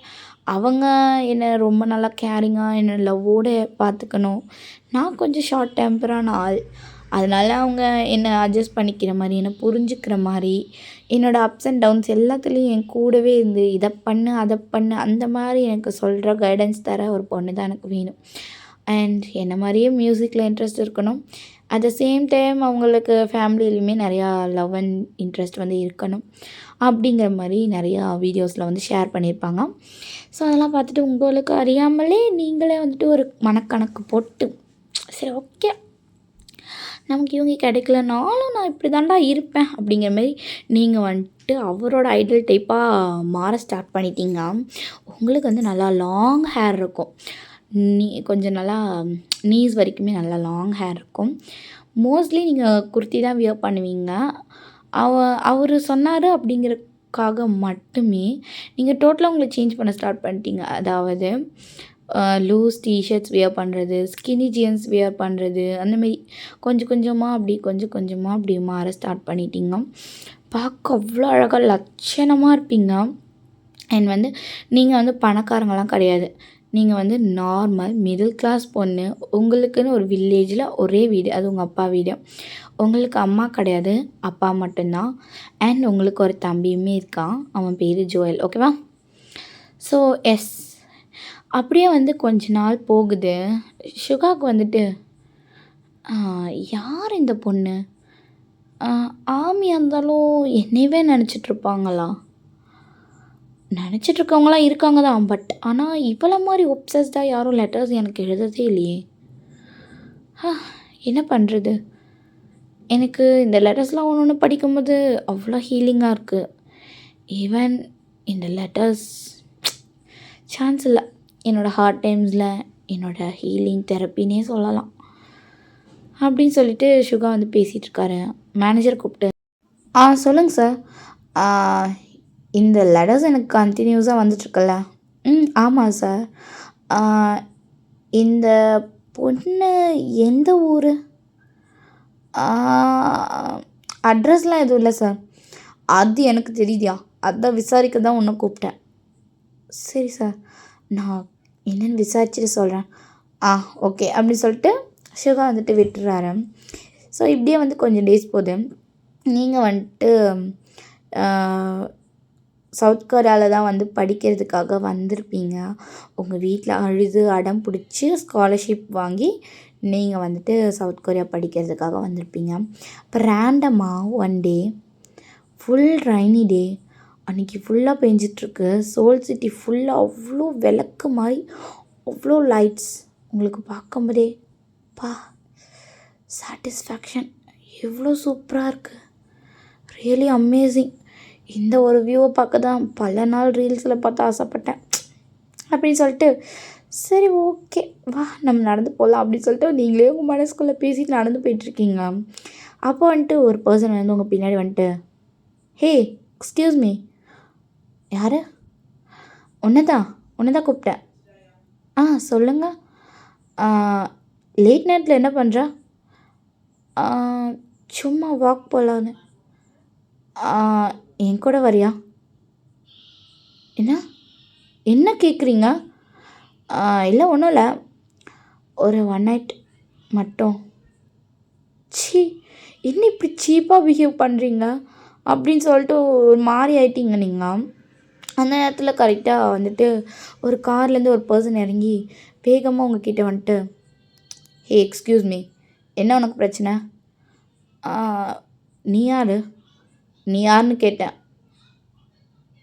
அவங்க என்னை ரொம்ப நல்லா கேரிங்காக என்னை லவ்வோடு பார்த்துக்கணும். நான் கொஞ்சம் ஷார்ட் டெம்பரான ஆள். அதனால் அவங்க என்னை அட்ஜஸ்ட் பண்ணிக்கிற மாதிரி, என்னை புரிஞ்சுக்கிற மாதிரி, என்னோடய அப்ஸ் அண்ட் டவுன்ஸ் எல்லாத்துலேயும் என் கூடவே இருந்து இதை பண்ணு அதை பண்ணு அந்த மாதிரி எனக்கு சொல்கிற கைடன்ஸ் தர ஒரு பொண்ணு தான் எனக்கு வேணும். அண்ட் என்ன மாதிரியே மியூசிக்கில் இன்ட்ரெஸ்ட் இருக்கணும். அட் த சேம் டைம் அவங்களுக்கு ஃபேமிலியிலையுமே நிறையா லவ் அண்ட் இன்ட்ரெஸ்ட் வந்து இருக்கணும். அப்படிங்கிற மாதிரி நிறையா வீடியோஸில் வந்து ஷேர் பண்ணியிருப்பாங்க. ஸோ அதெல்லாம் பார்த்துட்டு உங்களுக்கு அறியாமலே நீங்களே வந்துட்டு ஒரு மனக்கணக்கு போட்டு, சரி ஓகே நமக்கு இவங்க கிடைக்கலனாலும் நான் இப்படி தாண்டா இருப்பேன் அப்படிங்கிற மாதிரி நீங்கள் வந்துட்டு அவரோட ஐடல் டைப்பாக மாற ஸ்டார்ட் பண்ணிட்டீங்க. உங்களுக்கு வந்து நல்லா லாங் ஹேர் இருக்கும். கொஞ்சம் நல்லா நீஸ் வரைக்குமே நல்லா லாங் ஹேர் இருக்கும். மோஸ்ட்லி நீங்கள் குர்த்தி தான் வியர் பண்ணுவீங்க. அவர் சொன்னார் அப்படிங்கிறதுக்காக மட்டுமே நீங்கள் டோட்டலாக உங்களை சேஞ்ச் பண்ண ஸ்டார்ட் பண்ணிட்டீங்க. அதாவது லூஸ் டிஷர்ட்ஸ் வியர் பண்ணுறது, ஸ்கினி ஜீன்ஸ் வியர் பண்ணுறது, அந்தமாரி கொஞ்சம் கொஞ்சமாக அப்படி மாற ஸ்டார்ட் பண்ணிட்டீங்க. பார்க்க அவ்வளோ அழகாக லட்சணமாக இருப்பீங்க. அண்ட் வந்து நீங்கள் வந்து பணக்காரங்களாம் கிடையாது. நீங்கள் வந்து நார்மல் மிடில் கிளாஸ் பொண்ணு. உங்களுக்குன்னு ஒரு வில்லேஜில் ஒரே வீடு, அது உங்கள் அப்பா வீடு. உங்களுக்கு அம்மா கிடையாது, அப்பா மட்டும்தான். அண்ட் உங்களுக்கு ஒரு தம்பியுமே இருக்கான், அவன் பேர் ஜோயல். ஓகேவா? ஸோ எஸ், அப்படியே வந்து கொஞ்ச நாள் போகுது. சுகாவுக்கு வந்துட்டு யார் இந்த பொண்ணு, ஆமியாக இருந்தாலும் என்னையவே நினச்சிட்ருப்பாங்களா? நினச்சிட்ருக்கவங்களாம் இருக்காங்க தான், பட் ஆனால் இவ்வளோ மாதிரி ஒப்சஸ்டாக யாரும் லெட்டர்ஸ் எனக்கு எழுததே இல்லையே. என்ன பண்ணுறது? எனக்கு இந்த லெட்டர்ஸ்லாம் ஒன்று ஒன்று படிக்கும்போது அவ்வளோ ஹீலிங்காக இருக்குது. ஈவன் இந்த லெட்டர்ஸ் சான்ஸ் இல்லை. என்னோடய ஹார்ட் டைம்ஸில் என்னோடய ஹீலிங் தெரப்பின்னே சொல்லலாம். அப்படின்னு சொல்லிட்டு சுகா வந்து பேசிகிட்ருக்காரு. மேனேஜர் கூப்பிட்டு, சொல்லுங்கள் சார், இந்த லெட்டர்ஸ் எனக்கு கண்டினியூஸாக வந்துட்டுருக்குல்ல. ஆமாம் சார். இந்த பொண்ணு எந்த ஊர்? அட்ரஸ்லாம் எதுவும் இல்லை சார். அது எனக்கு தெரியுதியா, அதான் விசாரிக்க தான் உன்னை கூப்பிட்டேன். சரி சார், நான் என்னென்னு விசாரிச்சுட்டு சொல்கிறேன். ஓகே அப்படின்னு சொல்லிட்டு சுகா வந்துட்டு விட்டுறாரு. ஸோ இப்படியே வந்து கொஞ்சம் டேஸ் போகுது. நீங்கள் வந்துட்டு சவுத் கொரியாவில் தான் வந்து படிக்கிறதுக்காக வந்திருப்பீங்க. உங்கள் வீட்டில் அழுது அடம் பிடிச்சி ஸ்காலர்ஷிப் வாங்கி நீங்கள் வந்துட்டு சவுத் கொரியா படிக்கிறதுக்காக வந்திருப்பீங்க. இப்போ ரேண்டமாக ஒன் டே ஃபுல் ரைனி டே, அன்றைக்கி ஃபுல்லாக பெஞ்சிட்ருக்கு. சோல் சிட்டி ஃபுல்லாக அவ்வளோ விளக்கு மாதிரி அவ்வளோ லைட்ஸ். உங்களுக்கு பார்க்கும்போதே சாட்டிஸ்ஃபேக்ஷன், எவ்வளோ சூப்பராக இருக்குது, ரியலி அமேசிங். இந்த ஒரு வியூவை பார்க்க தான் பல நாள் ரீல்ஸில் பார்த்து ஆசைப்பட்டேன். அப்படின்னு சொல்லிட்டு சரி ஓகே வா நம்ம நடந்து போகலாம் அப்படின்னு சொல்லிட்டு நீங்களே உங்கள் மனசுக்குள்ளே பேசிட்டு நடந்து போயிட்டுருக்கீங்க. அப்போ வந்துட்டு ஒரு பர்சன் வந்து உங்கள் பின்னாடி வந்துட்டு, ஹே எக்ஸ்கியூஸ் மீ. யார்? உன்னை தான் கூப்பிட்டேன். சொல்லுங்கள். லேட் நைட்டில் என்ன பண்ணுற? சும்மா வாக் போகலான்னு. என் கூட வரியா? என்ன கேட்குறீங்க? இல்லை ஒன்றும் இல்லை, ஒரு 1 நைட் மட்டும். என்ன இப்படி சீப்பாக பிஹேவ் பண்ணுறீங்க அப்படின்னு சொல்லிட்டு ஒரு மாதிரி ஆயிட்டீங்க நீங்கள். அந்த நேரத்தில் கரெக்டாக வந்துட்டு ஒரு கார்லேருந்து ஒரு பர்சன் இறங்கி வேகமாக உங்ககிட்ட வந்துட்டு, ஹே எக்ஸ்கியூஸ் மீ, என்ன உனக்கு பிரச்சனை? நீ யாருன்னு கேட்டேன்.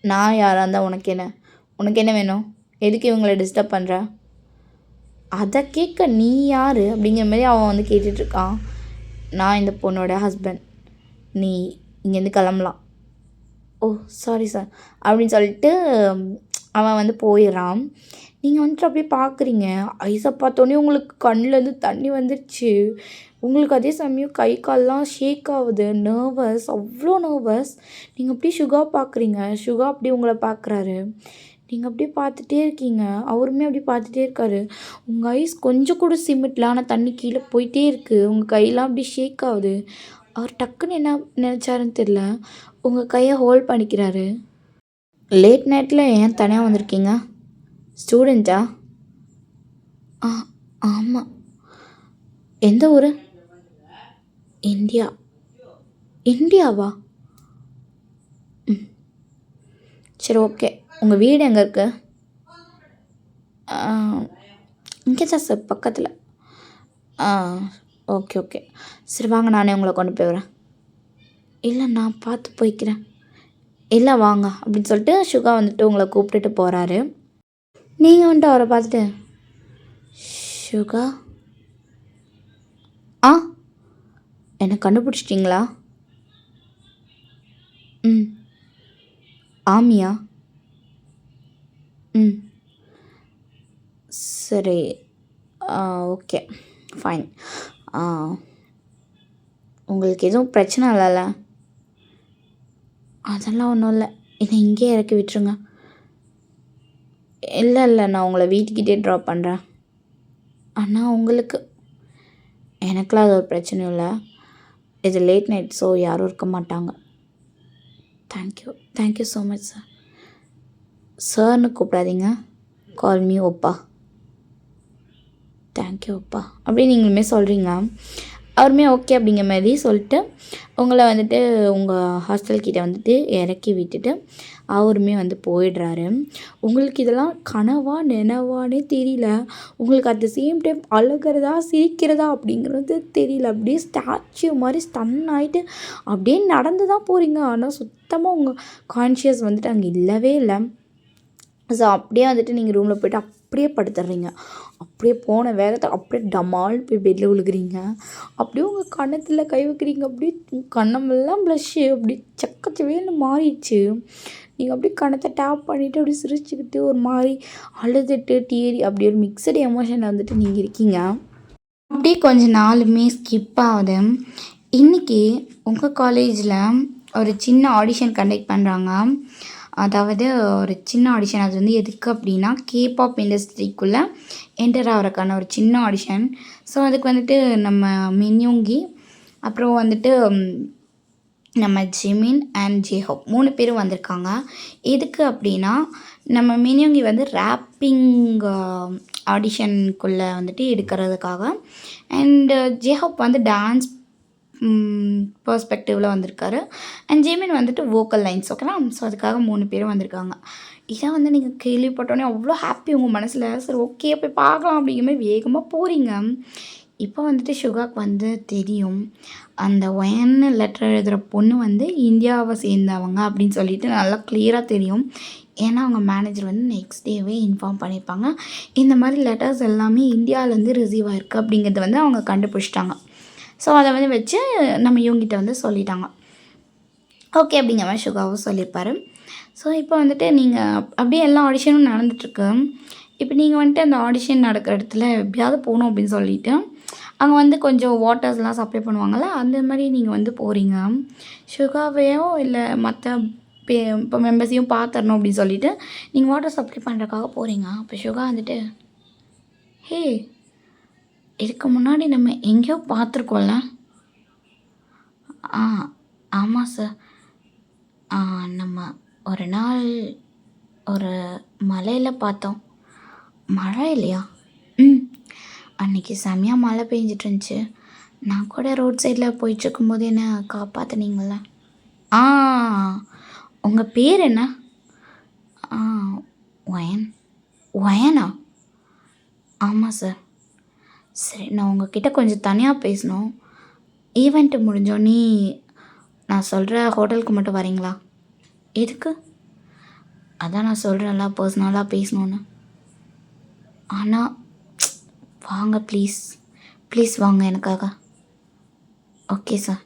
நான் யாராக இருந்தால் உனக்கு என்ன வேணும்? எதுக்கு இவங்களை டிஸ்டர்ப் பண்ணுற? அதை கேட்க நீ யார் அப்படிங்கிற மாதிரி அவன் வந்து கேட்டுட்ருக்கான். நான் இந்த பொண்ணோட ஹஸ்பண்ட், நீ இங்கேருந்து கிளம்பலாம். ஓ சாரி சார் அப்படின்னு சொல்லிட்டு அவன் வந்து போயிடுறான். நீங்கள் வந்துட்டு அப்படியே பார்க்குறீங்க. ஐஸை பார்த்தோன்னே உங்களுக்கு கண்ணிலேருந்து தண்ணி வந்துடுச்சு. உங்களுக்கு அதே சமயம் கை கால்லாம் ஷேக் ஆகுது, நர்வஸ், அவ்வளோ நர்வஸ். நீங்கள் அப்படியே சுகா பார்க்குறீங்க, சுகா அப்படி உங்களை பார்க்குறாரு. நீங்கள் அப்படியே பார்த்துட்டே இருக்கீங்க. அவருமே அப்படியே பார்த்துட்டே இருக்காரு. உங்கள் ஐஸ் கொஞ்சம் கூட சிமிட்ல. ஆனால் தண்ணி கீழே போயிட்டே இருக்குது. உங்கள் கையெல்லாம் அப்படியே ஷேக் ஆகுது. அவர் டக்குன்னு என்ன நினச்சாருன்னு தெரில. உங்கள் கையை ஹோல்ட் பண்ணிக்கிறாரு. லேட் நைட்டில் ஏன் தனியாக வந்திருக்கீங்க? ஸ்டூடெண்ட்டா? ஆ ஆமாம். எந்த ஊர்? இந்தியா. இந்தியாவா? ம் சரி, ஓகே. உங்கள் வீடு எங்கே இருக்கு? இங்கே தான் சார், பக்கத்தில். ஆ ஓகே ஓகே. சரி வாங்க, நானே உங்களை கொண்டு போய் வரேன். இல்லை, நான் பார்த்து போய்க்கிறேன். இல்லை வாங்க அப்படின்னு சொல்லிட்டு சுகா வந்துட்டு உங்களை கூப்பிட்டுட்டு போகிறாரு. நீங்கள் வந்துட்டு அவரை பார்த்துட்டு, சுகா ஆ என்னை கண்டுபிடிச்சிட்டிங்களா? ம் ஆமியா? ம் சரி, ஓகே, ஃபைன். உங்களுக்கு எதுவும் பிரச்சனை இல்லைல்ல? அதெல்லாம் ஒன்றும் இல்லை. என்னை இங்கேயே இறக்கி விட்டுருங்க. இல்லை இல்லை, நான் உங்களை வீட்டுக்கிட்டே ட்ராப் பண்ணுறேன். ஆனால் உங்களுக்கு எனக்கெலாம் அது ஒரு பிரச்சனையும் இல்லை. இது லேட் நைட், ஸோ யாரும் இருக்க மாட்டாங்க. Thank you so much sir. சார்னு கூப்பிடாதீங்க, கால் மீ ஒப்பா. தேங்க்யூ ஒப்பா அப்படின்னு நீங்களுமே சொல்கிறீங்க. அவருமே ஓகே அப்படிங்கிற மாதிரி சொல்லிட்டு உங்களை வந்துட்டு உங்கள் ஹாஸ்டல்கிட்ட வந்துட்டு இறக்கி விட்டுட்டு அவருமே வந்து போயிடுறாரு. உங்களுக்கு இதெல்லாம் கனவா நினவானே தெரியல. உங்களுக்கு அட் த சேம் டைம் அழுகிறதா சிரிக்கிறதா அப்படிங்கிறது தெரியல. அப்படியே ஸ்டாச்சு மாதிரி ஸ்டன் ஆகிட்டு அப்படியே நடந்து தான் போகிறீங்க. ஆனால் சுத்தமாக உங்கள் கான்ஷியஸ் வந்துட்டு அங்கே இல்லவே இல்லை. ஸோ அப்படியே வந்துட்டு நீங்கள் ரூமில் போய்ட்டு அப்படியே படுத்துடுறீங்க. அப்படியே போன வேகத்தை அப்படியே டமால் போய் பெட்டில் விழுகிறீங்க. அப்படியே உங்கள் கன்னத்தில் கை வைக்கிறீங்க. அப்படியே கண்ணமெல்லாம் ப்ளஷ்ஷு அப்படியே சக்கச்சவேன்னு மாறிடுச்சு. நீங்கள் அப்படியே கன்னத்தை டேப் பண்ணிவிட்டு அப்படியே சிரிச்சுக்கிட்டு ஒரு மாதிரி அழுதுட்டு டீரி அப்படி ஒரு மிக்சடு எமோஷனில் வந்துட்டு நீங்கள் இருக்கீங்க. அப்படியே கொஞ்சம் நாளுமே ஸ்கிப் ஆகுது. இன்றைக்கி உங்கள் காலேஜில் ஒரு சின்ன ஆடிஷன் கண்டக்ட் பண்ணுறாங்க. அதாவது ஒரு சின்ன ஆடிஷன். அது வந்து எதுக்கு அப்படின்னா கேபாப் இண்டஸ்ட்ரிக்குள்ளே என்டர் ஆகிறக்கான ஒரு சின்ன ஆடிஷன். ஸோ அதுக்கு வந்துட்டு நம்ம மின்யோங்கி, அப்புறம் வந்துட்டு நம்ம ஜிமின் அண்ட் ஜேஹோப் 3 பேரும் வந்திருக்காங்க. எதுக்கு அப்படின்னா நம்ம மின்யோங்கி வந்து ரேப்பிங் ஆடிஷனுக்குள்ளே வந்துட்டு எடுக்கிறதுக்காக, அண்டு ஜேஹோப் வந்து டான்ஸ் பெர்ஸ்பெக்டிவில் வந்திருக்காரு. அண்ட் ஜேமின் வந்துட்டு வோக்கல் லைன்ஸ். ஓகேவா? ஸோ அதுக்காக 3 பேரும் வந்திருக்காங்க. இதை வந்து நீங்கள் கேள்விப்பட்டோன்னே அவ்வளோ ஹாப்பி உங்கள் மனசில். சரி ஓகே போய் பார்க்கலாம் அப்படிங்கிற மாதிரி வேகமாக போகிறீங்க. இப்போ வந்துட்டு சுகாக்கு வந்து தெரியும் அந்த ஒயன்னு லெட்டர் எழுதுகிற பொண்ணு வந்து இந்தியாவை சேர்ந்தவங்க அப்படின்னு சொல்லிட்டு நல்லா கிளியராக தெரியும். ஏன்னா அவங்க மேனேஜர் வந்து நெக்ஸ்ட் டேவே இன்ஃபார்ம் பண்ணியிருப்பாங்க. இந்த மாதிரி லெட்டர்ஸ் எல்லாமே இந்தியாவிலேருந்து ரிசீவ் ஆகிருக்கு அப்படிங்கிறது வந்து அவங்க கண்டுபிடிச்சிட்டாங்க. ஸோ அதை வந்து வச்சு நம்ம இவங்கிட்ட வந்து சொல்லிட்டாங்க. ஓகே அப்படிங்கிற மாதிரி சுகாவும் சொல்லியிருப்பார். ஸோ இப்போ வந்துட்டு நீங்கள் அப்படியே எல்லா ஆடிஷனும் நடந்துகிட்ருக்கு. இப்போ நீங்கள் வந்துட்டு அந்த ஆடிஷன் நடக்கிற இடத்துல எப்படியாவது போகணும் அப்படின்னு சொல்லிவிட்டு அங்கே வந்து கொஞ்சம் வாட்டர்ஸ்லாம் சப்ளை பண்ணுவாங்கள்ல, அந்த மாதிரி நீங்கள் வந்து போகிறீங்க. சுகாவையோ இல்லை மற்ற இப்போ மெம்பர்ஸையும் பார்த்துடணும் அப்படின்னு சொல்லிவிட்டு நீங்கள் வாட்டர் சப்ளை பண்ணுறதுக்காக போகிறீங்க. அப்போ சுகா வந்துட்டு, ஹே, இதுக்கு முன்னாடி நம்ம எங்கேயோ பார்த்துருக்கோம்ல? ஆமாம் சார். நம்ம ஒரு நாள் ஒரு மலையில் பார்த்தோம். மழை இல்லையா? அன்றைக்கி செம்மையாக மழை பெஞ்சிட்டு இருந்துச்சு. நான் கூட ரோட் சைடில் போயிட்டுருக்கும்போது என்ன காப்பாற்றுனீங்கள? உங்கள் பேர் என்ன? ஒயன். ஒயனா? ஆமாம் சார். சரி, நான் உங்ககிட்ட கொஞ்சம் தனியாக பேசணும். ஈவெண்ட்டு முடிஞ்சோடனே நான் சொல்கிற ஹோட்டலுக்கு மட்டும் வரீங்களா? எதுக்கு? அதான் நான் சொல்கிறேன்ல, பர்சனலாக பேசணுன்னு. ஆனால் வாங்க ப்ளீஸ் வாங்க எனக்காக. ஓகே சார்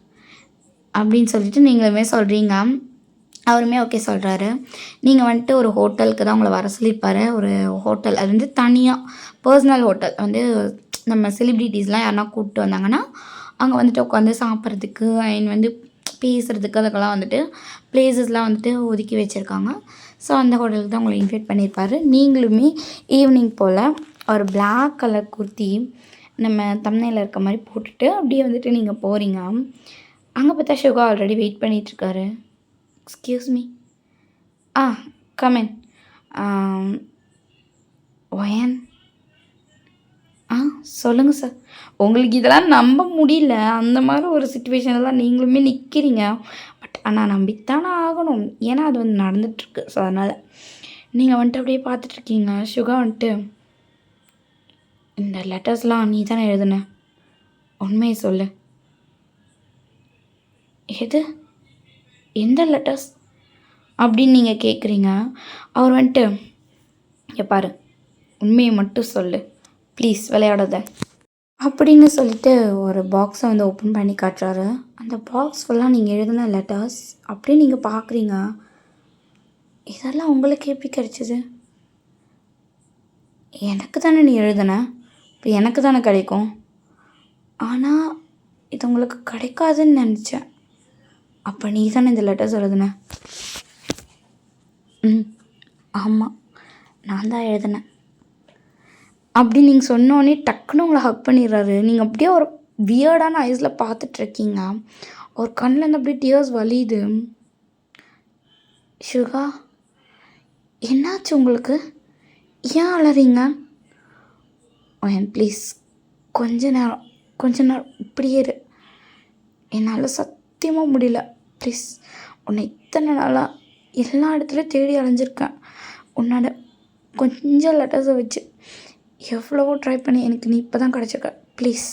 அப்படின்னு சொல்லிட்டு நீங்களுமே சொல்கிறீங்க. அவருமே ஓகே சொல்கிறாரு. நீங்கள் வந்துட்டு ஒரு ஹோட்டலுக்கு தான் உங்களை வர சொல்லியிருப்பாரு. ஒரு ஹோட்டல், அது வந்து தனியாக பர்சனல் ஹோட்டல் வந்து நம்ம செலிப்ரிட்டிஸ்லாம் யாருனா கூப்பிட்டு வந்தாங்கன்னா அங்கே வந்துட்டு உட்காந்து சாப்பிட்றதுக்கு அண்ட் வந்து பேசுகிறதுக்கு அதுக்கெல்லாம் வந்துட்டு பிளேசஸ்லாம் வந்துட்டு ஒதுக்கி வச்சுருக்காங்க. ஸோ அந்த ஹோட்டலுக்கு தான் உங்களை இன்வைட் பண்ணியிருப்பாரு. நீங்களுமே ஈவினிங் போல் ஒரு பிளாக் கலர் குர்த்தி நம்ம தம்ப்நெயில்ல இருக்க மாதிரி போட்டுட்டு அப்படியே வந்துட்டு நீங்கள் போகிறீங்க. அங்கே பார்த்தா ஷுகா ஆல்ரெடி வெயிட் பண்ணிகிட்ருக்காரு. Excuse me. Ah come. In. Y N சொல்லுங்கள் சார். உங்களுக்கு இதெல்லாம் நம்ப முடியல. அந்த மாதிரி ஒரு சிச்சுவேஷனில் தான் நீங்களுமே நிற்கிறீங்க. பட் ஆனால் நம்பித்தானே ஆகணும். ஏன்னா அது வந்து நடந்துகிட்ருக்கு. ஸோ அதனால் நீங்கள் வந்துட்டு அப்படியே பார்த்துட்ருக்கீங்க. ஷுகா வந்துட்டு, இந்த லெட்டர்ஸ்லாம் நீ தானே எழுதுன, உண்மையை சொல்லு. எது? எந்த லெட்டர்ஸ் அப்படின்னு நீங்கள் கேட்குறீங்க. அவர் வந்துட்டு, இங்கே பாரு, உண்மையை மட்டும் சொல்லு ப்ளீஸ், விளையாடாத அப்படின்னு சொல்லிட்டு ஒரு பாக்ஸை வந்து ஓப்பன் பண்ணி காட்டுறாரு. அந்த பாக்ஸ் ஃபுல்லாக நீங்கள் எழுதின லெட்டர்ஸ் அப்படியே நீங்கள் பார்க்குறீங்க. இதெல்லாம் உங்களுக்கு எப்படி கிடைச்சிது? எனக்கு தானே நீ எழுதுன, இப்போ எனக்கு தானே கிடைக்கும். ஆனால் இது உங்களுக்கு கிடைக்காதுன்னு நினச்சேன். அப்போ நீ தானே இந்த லெட்டர்ஸ் எழுதுன? ஆமாம், நான் தான் எழுதினேன் அப்படி நீங்கள் சொன்னோன்னே டக்குன்னு உங்களை ஹக் பண்ணிடுறாரு. நீங்கள் அப்படியே ஒரு வியர்டான ஐஸில் பார்த்துட்ருக்கீங்க. ஒரு கண்ணிலேருந்து அப்படியே டியர்ஸ் வலியுது. ஷுகா, என்னாச்சு உங்களுக்கு? ஏன் அழறீங்க? ஒயன் ப்ளீஸ், கொஞ்ச நேரம் இப்படியே இரு. என்னால் சத்தியமாக முடியல. ப்ளீஸ், உன்னை இத்தனை நாளாக எல்லா இடத்துலையும் தேடி அலைஞ்சிருக்கேன். உன்னோட கொஞ்சம் லெட்டர்ஸை வச்சு எவ்வளவோ ட்ரை பண்ணி எனக்கு நீ இப்போ தான் கிடச்சிருக்க. ப்ளீஸ்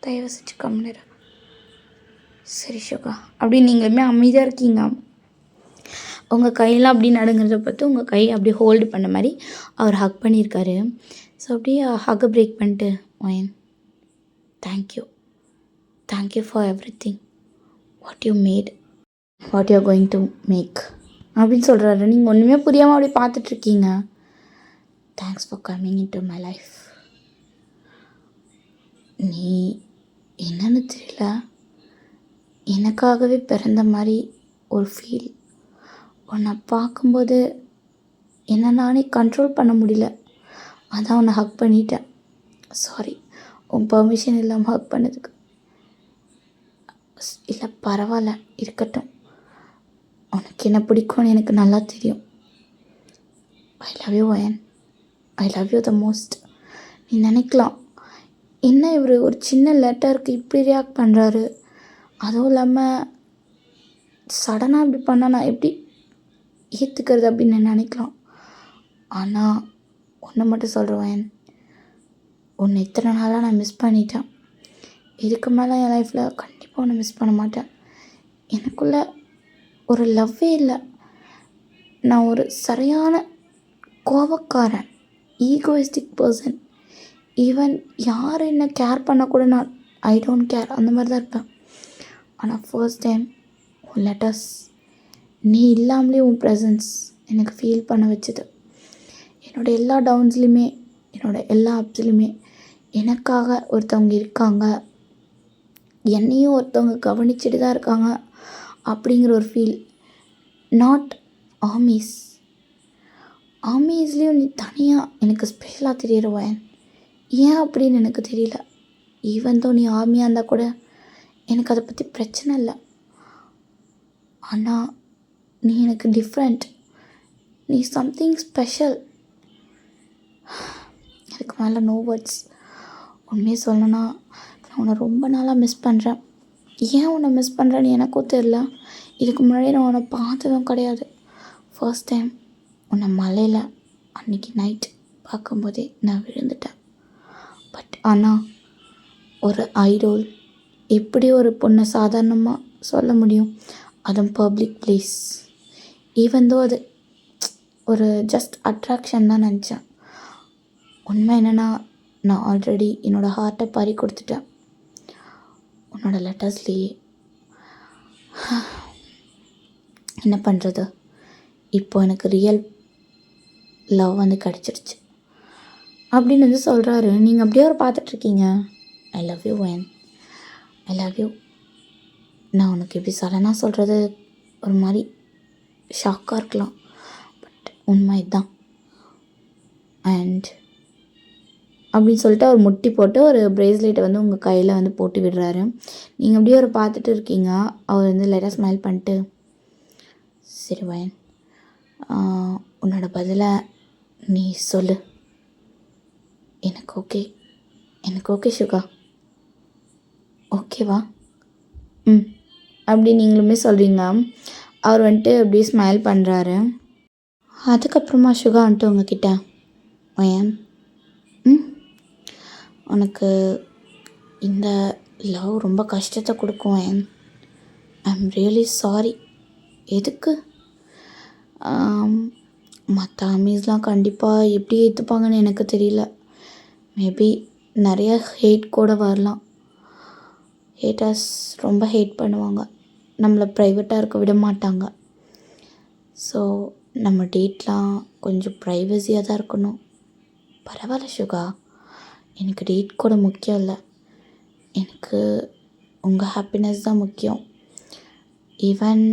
தயவு செஞ்சு கம்மிடு. சரி ஷுகா அப்படி நீங்களுமே அமைதியாக இருக்கீங்க. உங்கள் கையெல்லாம் அப்படி நடுங்கிறத பார்த்து உங்கள் கை அப்படியே ஹோல்டு பண்ண மாதிரி அவர் ஹக் பண்ணியிருக்காரு. ஸோ அப்படியே ஹக்கை பிரேக் பண்ணிட்டு, ஒயன் thank you for everything what you made, what you are going to make அப்படின்னு சொல்கிறாரு. நீங்கள் ஒன்றுமே புரியாமல் அப்படியே பார்த்துட்ருக்கீங்க. Thanks for coming in to my life. நீ என்னன்னு தெரியல, எனக்காகவே பிறந்த மாதிரி ஒரு ஃபீல். உன்னை பார்க்கும்போது என்னை நானே கண்ட்ரோல் பண்ண முடியல. அதான் உன்னை ஹக் பண்ணிட்டேன். சாரி, உன் பர்மிஷன் இல்லாமல் ஹக் பண்ணதுக்கு. இல்லை பரவாயில்ல, இருக்கட்டும். உனக்கு என்ன பிடிக்கும்னு எனக்கு நல்லா தெரியும். I love you wine, I love you the most. நீ நினைக்கலாம், என்ன இவர் ஒரு சின்ன லெட்டருக்கு இப்படி ரியாக்ட் பண்ணுறாரு, அதுவும் இல்லாமல் சடனாக இப்படி பண்ணால் நான் எப்படி ஏற்றுக்கிறது அப்படின்னு நினைக்கலாம். ஆனால் ஒன்றை மட்டும் சொல்கிறேன், உன்னை இத்தனை நாளாக நான் மிஸ் பண்ணிட்டேன். இதுக்கு மேலே என் லைஃப்பில் கண்டிப்பாக உன்னை மிஸ் பண்ண மாட்டேன். எனக்குள்ளே ஒரு லவ்வே இல்லை. நான் ஒரு சரியான கோபக்காரன், ஈகோயிஸ்டிக் பர்சன். ஈவன் யார் என்ன கேர் பண்ணக்கூட நான் ஐ டோன்ட் கேர், அந்த மாதிரி தான் இருப்பேன். ஆனால் ஃபர்ஸ்ட் டைம் உன் லெட்டர்ஸ், நீ இல்லாமலே உன் ப்ரெசன்ஸ் எனக்கு ஃபீல் பண்ண வச்சுது. என்னோடய எல்லா டவுன்ஸ்லையுமே, என்னோடய எல்லா அப்ஸ்லையுமே எனக்காக ஒருத்தவங்க இருக்காங்க, என்னையும் ஒருத்தவங்க கவனிச்சுட்டு தான் இருக்காங்க அப்படிங்கிற ஒரு ஃபீல். நாட் ஆர்மீஸ்லேயும் நீ தனியாக எனக்கு ஸ்பெஷலாக தெரிகிற வயன். ஏன் அப்படின்னு எனக்கு தெரியல. ஈவன் தோ நீ ஆர்மியாக இருந்தால் கூட எனக்கு அதை பற்றி பிரச்சனை இல்லை. ஆனால் நீ எனக்கு டிஃப்ரெண்ட். நீ சம்திங் ஸ்பெஷல். அதுக்கு மேலே நோ வேர்ட்ஸ். உண்மையை சொல்லணும்னா நான் உன்னை ரொம்ப நாளாக மிஸ் பண்ணுறேன். ஏன் உன்னை மிஸ் பண்ணுறேன்னு எனக்கும் தெரில. இதுக்கு முன்னாடி நான் உன்னை பார்த்ததும் கிடையாது. ஃபர்ஸ்ட் டைம் உன்னை மலையில் அன்றைக்கி நைட் பார்க்கும்போதே நான் விழுந்துட்டேன். பட் ஆனால் ஒரு ஐடோல் எப்படி ஒரு பொண்ணை சாதாரணமாக சொல்ல முடியும், அதுவும் பப்ளிக் பிளேஸ். ஈவன் தோ அது ஒரு ஜஸ்ட் அட்ராக்ஷன் தான் நினச்சேன். உண்மை என்னென்னா, நான் ஆல்ரெடி என்னோடய ஹார்ட்டை பறி கொடுத்துட்டேன் உன்னோட லெட்டர்ஸ்லேயே. என்ன பண்ணுறது, இப்போ எனக்கு ரியல் லவ் வந்து கிடச்சிருச்சு அப்படின்னு வந்து சொல்கிறாரு. நீங்கள் அப்படியே ஒரு பார்த்துட்ருக்கீங்க. I love you wine, I love you. நான் உனக்கு இப்படி சடனாக சொல்கிறது ஒரு மாதிரி ஷாக்காக இருக்கலாம். பட் உண்மை தான். அண்ட் அப்படின்னு சொல்லிட்டு அவர் முட்டி போட்டு ஒரு பிரேஸ்லெட்டை வந்து உங்கள் கையில் வந்து போட்டு விடுறாரு. நீங்கள் அப்படியே ஒரு பார்த்துட்டு இருக்கீங்க. அவர் வந்து லைட்டாக ஸ்மைல் பண்ணிட்டு, சரி வயன், உன்னோட பதிலை நீ சொல்லு. எனக்கு ஓகே, எனக்கு ஓகே சுகா. ஓகேவா? அப்படி நீங்களுமே சொல்கிறீங்க. அவர் வந்துட்டு அப்படியே ஸ்மைல் பண்ணுறாரு. அதுக்கப்புறமா சுகா வந்துட்டு உங்ககிட்ட, வயன், உனக்கு இந்த லவ் ரொம்ப கஷ்டத்தை கொடுக்கும் Y N. I am really sorry. எதுக்கு? மற்ற ஆமீஸ்லாம் கண்டிப்பாக எப்படி ஏற்றுப்பாங்கன்னு எனக்கு தெரியல. மேபி நிறைய ஹேட் கூட வரலாம். ஹேட்டர்ஸ் ரொம்ப ஹேட் பண்ணுவாங்க, நம்மளை ப்ரைவேட்டாக இருக்க விட மாட்டாங்க. ஸோ நம்ம டேட்லாம் கொஞ்சம் ப்ரைவசியாக தான் இருக்கணும். பரவாயில்ல சுகா, எனக்கு டேட் கூட முக்கியம் இல்லை. எனக்கு உங்கள் ஹாப்பினஸ் தான் முக்கியம். ஈவன்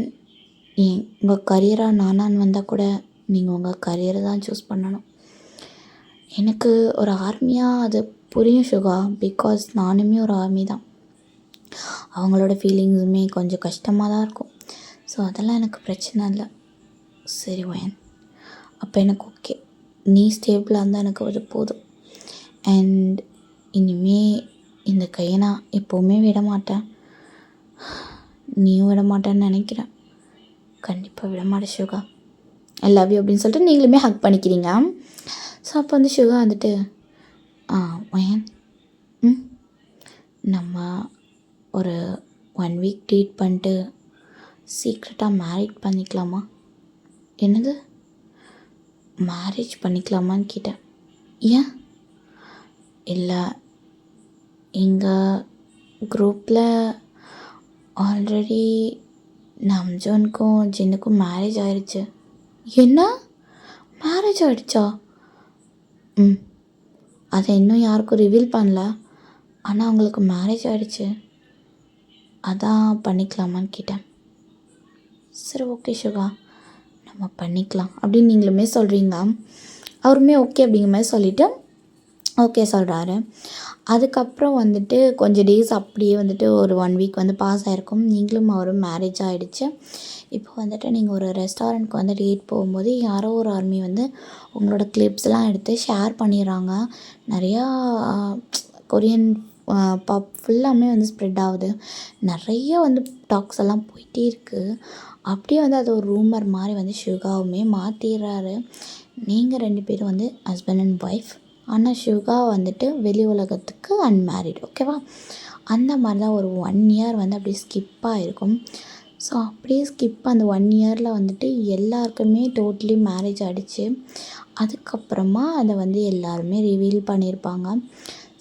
உங்கள் கரியராக நானான்னு வந்தால் கூட நீங்கள் உங்கள் கரியரை தான் சூஸ் பண்ணணும். எனக்கு ஒரு ஆர்மியாக அது புரியும் சுகா, பிகாஸ் நானுமே ஒரு ஆர்மி தான். அவங்களோட ஃபீலிங்ஸுமே கொஞ்சம் கஷ்டமாக தான் இருக்கும். ஸோ அதெல்லாம் எனக்கு பிரச்சனை இல்லை. சரி வயன், அப்போ எனக்கு ஓகே. நீ ஸ்டேபிளாக இருந்தால் எனக்கு அது போதும். அண்ட் இனிமே இந்த கையை நான் எப்போவுமே விட மாட்டேன். நீயும் விட மாட்டேன்னு நினைக்கிறேன். கண்டிப்பாக விட மாட்டேன் சுகா. ஐ லவ் யூ அப்படின்னு சொல்லிட்டு நீங்களுமே ஹக் பண்ணிக்கிறீங்க. ஸோ அப்போ வந்து சுகா வந்துட்டு, வயன், நம்ம ஒரு 1 வீக் டேட் பண்ணிட்டு சீக்ரெட்டாக மேரேஜ் பண்ணிக்கலாமா? என்னது, மேரேஜ் பண்ணிக்கலாமான்னு கேட்டேன். ஏன்? இல்லை, எங்கள் குரூப்பில் ஆல்ரெடி நம்ஜோனுக்கும் ஜின்னுக்கும் மேரேஜ் ஆயிடுச்சு. என்ன, மேரேஜ் ஆகிடுச்சா? அதை இன்னும் யாருக்கும் ரிவீல் பண்ணல. ஆனால் அவங்களுக்கு மேரேஜ் ஆகிடுச்சு. அதான் பண்ணிக்கலாமான்னு கேட்டேன். சரி ஓகே சுகா, நம்ம பண்ணிக்கலாம் அப்படின்னு நீங்களுமே சொல்கிறீங்க. அவருமே ஓகே அப்படிங்கிற மாதிரி சொல்லிவிட்டு ஓகே சொல்கிறாரு. அதுக்கப்புறம் வந்துட்டு கொஞ்சம் டேஸ் அப்படியே வந்துட்டு ஒரு 1 வீக் வந்து பாஸ் ஆகிருக்கும். நீங்களும் அவரும் மேரேஜ் ஆகிடுச்சு. இப்போ வந்துட்டு நீங்கள் ஒரு ரெஸ்டாரண்ட்க்கு வந்து டேட் போகும்போது யாரோ ஒரு ஆர்மி வந்து உங்களோட கிளிப்ஸ்லாம் எடுத்து ஷேர் பண்ணிடுறாங்க. நிறையா கொரியன் பாப் ஃபுல்லாமே வந்து ஸ்ப்ரெட் ஆகுது. நிறைய வந்து டாக்ஸ் எல்லாம் போயிட்டே இருக்குது. அப்படியே வந்து அது ஒரு ரூமர் மாதிரி வந்து சுகாவுமே மாற்றிடுறாரு. நீங்கள் 2 பேரும் வந்து ஹஸ்பண்ட் அண்ட் ஒய்ஃப். ஆனால் சுகா வந்துட்டு வெளி உலகத்துக்கு அன்மேரிட். ஓகேவா? அந்த மாதிரி தான் ஒரு 1 இயர் வந்து அப்படியே ஸ்கிப்பாக இருக்கும். ஸோ அப்படியே ஸ்கிப் அந்த 1 இயரில் வந்துட்டு எல்லாருக்குமே டோட்டலி மேரேஜ் ஆகிடுச்சு. அதுக்கப்புறமா அதை வந்து எல்லாருமே ரிவீல் பண்ணியிருப்பாங்க.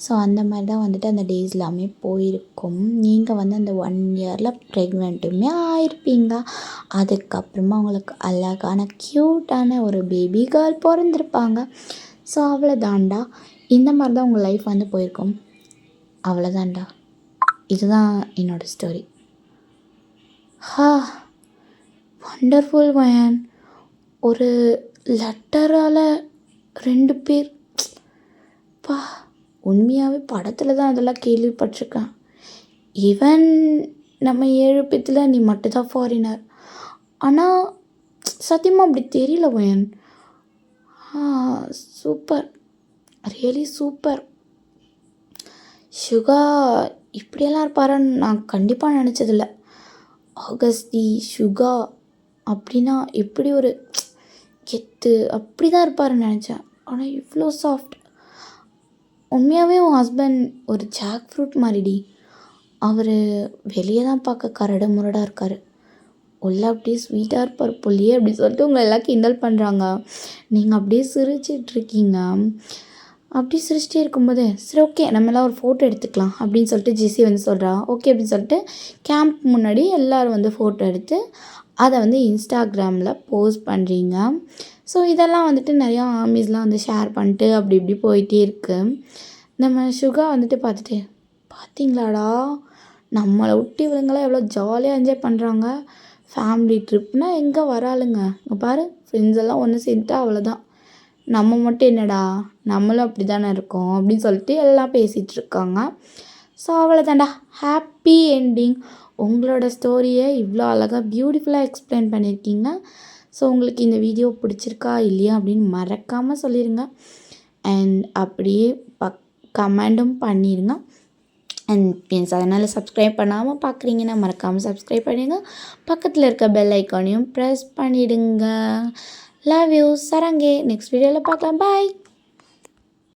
ஸோ அந்த மாதிரி தான் வந்துட்டு அந்த டேஸ் எல்லாமே போயிருக்கும். நீங்கள் வந்து அந்த 1 இயரில் ப்ரெக்னெண்ட்டுமே ஆயிருப்பீங்க. அதுக்கப்புறமா உங்களுக்கு அழகான க்யூட்டான ஒரு பேபி கேர்ள் பிறந்திருப்பாங்க. ஸோ அவ்வளோதான்டா, இந்த மாதிரி தான் உங்கள் லைஃப் வந்து போயிருக்கும். அவ்வளோதான்டா, இதுதான் என்னோடய ஸ்டோரி. வண்டர்ஃபுல் வயன். ஒரு லெட்டரால் 2 பேர், உண்மையாகவே படத்தில் தான் அதெல்லாம் கேள்விப்பட்டிருக்கேன். ஈவன் நம்ம 7 பேத்தில் நீ மட்டும்தான் ஃபாரினர். ஆனால் சத்தியமாக அப்படி தெரியல Y N. Super, really super. Suga இப்படியெல்லாம் இருப்பாருன்னு நான் கண்டிப்பாக நினச்சதில்ல. ஆகஸ்டி சுகா அப்படின்னா எப்படி ஒரு கெத்து அப்படி தான் இருப்பாருன்னு நினச்சேன். ஆனால் இவ்வளோ சாஃப்ட். உண்மையாகவே உன் ஹஸ்பண்ட் ஒரு ஜாக் ஃப்ரூட் மாதிரிடி. அவர் வெளியே தான் பார்க்க கரடு முரடாக இருக்கார், உள்ள அப்படியே ஸ்வீட்டாக இருப்பார் புள்ளியே அப்படி சொல்லிட்டு உங்களை எல்லாம் கிண்டல் பண்ணுறாங்க. நீங்கள் அப்படியே சிரிச்சிட்ருக்கீங்க. அப்படி சிரிச்சிட்டே இருக்கும்போது சரி ஓகே நம்ம எல்லாம் ஒரு ஃபோட்டோ எடுத்துக்கலாம் அப்படின்னு சொல்லிட்டு ஜெஸி வந்து சொல்கிறா. ஓகே அப்படின்னு சொல்லிட்டு கேம்ப் முன்னாடி எல்லோரும் வந்து ஃபோட்டோ எடுத்து அதை வந்து இன்ஸ்டாகிராமில் போஸ்ட் பண்ணுறீங்க. ஸோ இதெல்லாம் வந்துட்டு நிறையா ஆர்மிஸ்லாம் வந்து ஷேர் பண்ணிட்டு அப்படி இப்படி போயிட்டே இருக்குது. நம்ம சுகா வந்துட்டு பார்த்துட்டு, பார்த்தீங்களாடா நம்மளை விட்டு இவங்களாம் எவ்வளோ ஜாலியாக என்ஜாய் பண்ணுறாங்க, ஃபேமிலி ட்ரிப்னா எங்கே வராளுங்க இங்கே பாரு ஃப்ரெண்ட்ஸ் எல்லாம் ஒன்று சேர்ந்துட்டா அவ்வளோதான். நம்ம மட்டும் என்னடா நம்மளும் அப்படி தானே இருக்கோம் அப்படின்னு சொல்லிட்டு எல்லாம் பேசிகிட்டு இருக்காங்க. ஸோ அவ்வளோதான்டா, ஹாப்பி என்டிங். உங்களோட ஸ்டோரியை இவ்வளோ அழகாக பியூட்டிஃபுல்லாக எக்ஸ்பிளைன் பண்ணியிருக்கீங்க. ஸோ உங்களுக்கு இந்த வீடியோ பிடிச்சிருக்கா இல்லையா அப்படின்னு மறக்காமல் சொல்லிடுங்க. அண்ட் அப்படியே கமெண்டும் பண்ணிடுங்க. அண்ட் என் சேனலை சப்ஸ்கிரைப் பண்ணாமல் பார்க்குறீங்கன்னா மறக்காமல் சப்ஸ்கிரைப் பண்ணிடுங்க. பக்கத்தில் இருக்க பெல் ஐக்கானையும் ப்ரெஸ் பண்ணிவிடுங்க. Love you. சரங்கே. நெக்ஸ்ட் வீடியோவில் பார்க்கலாம். பாய்.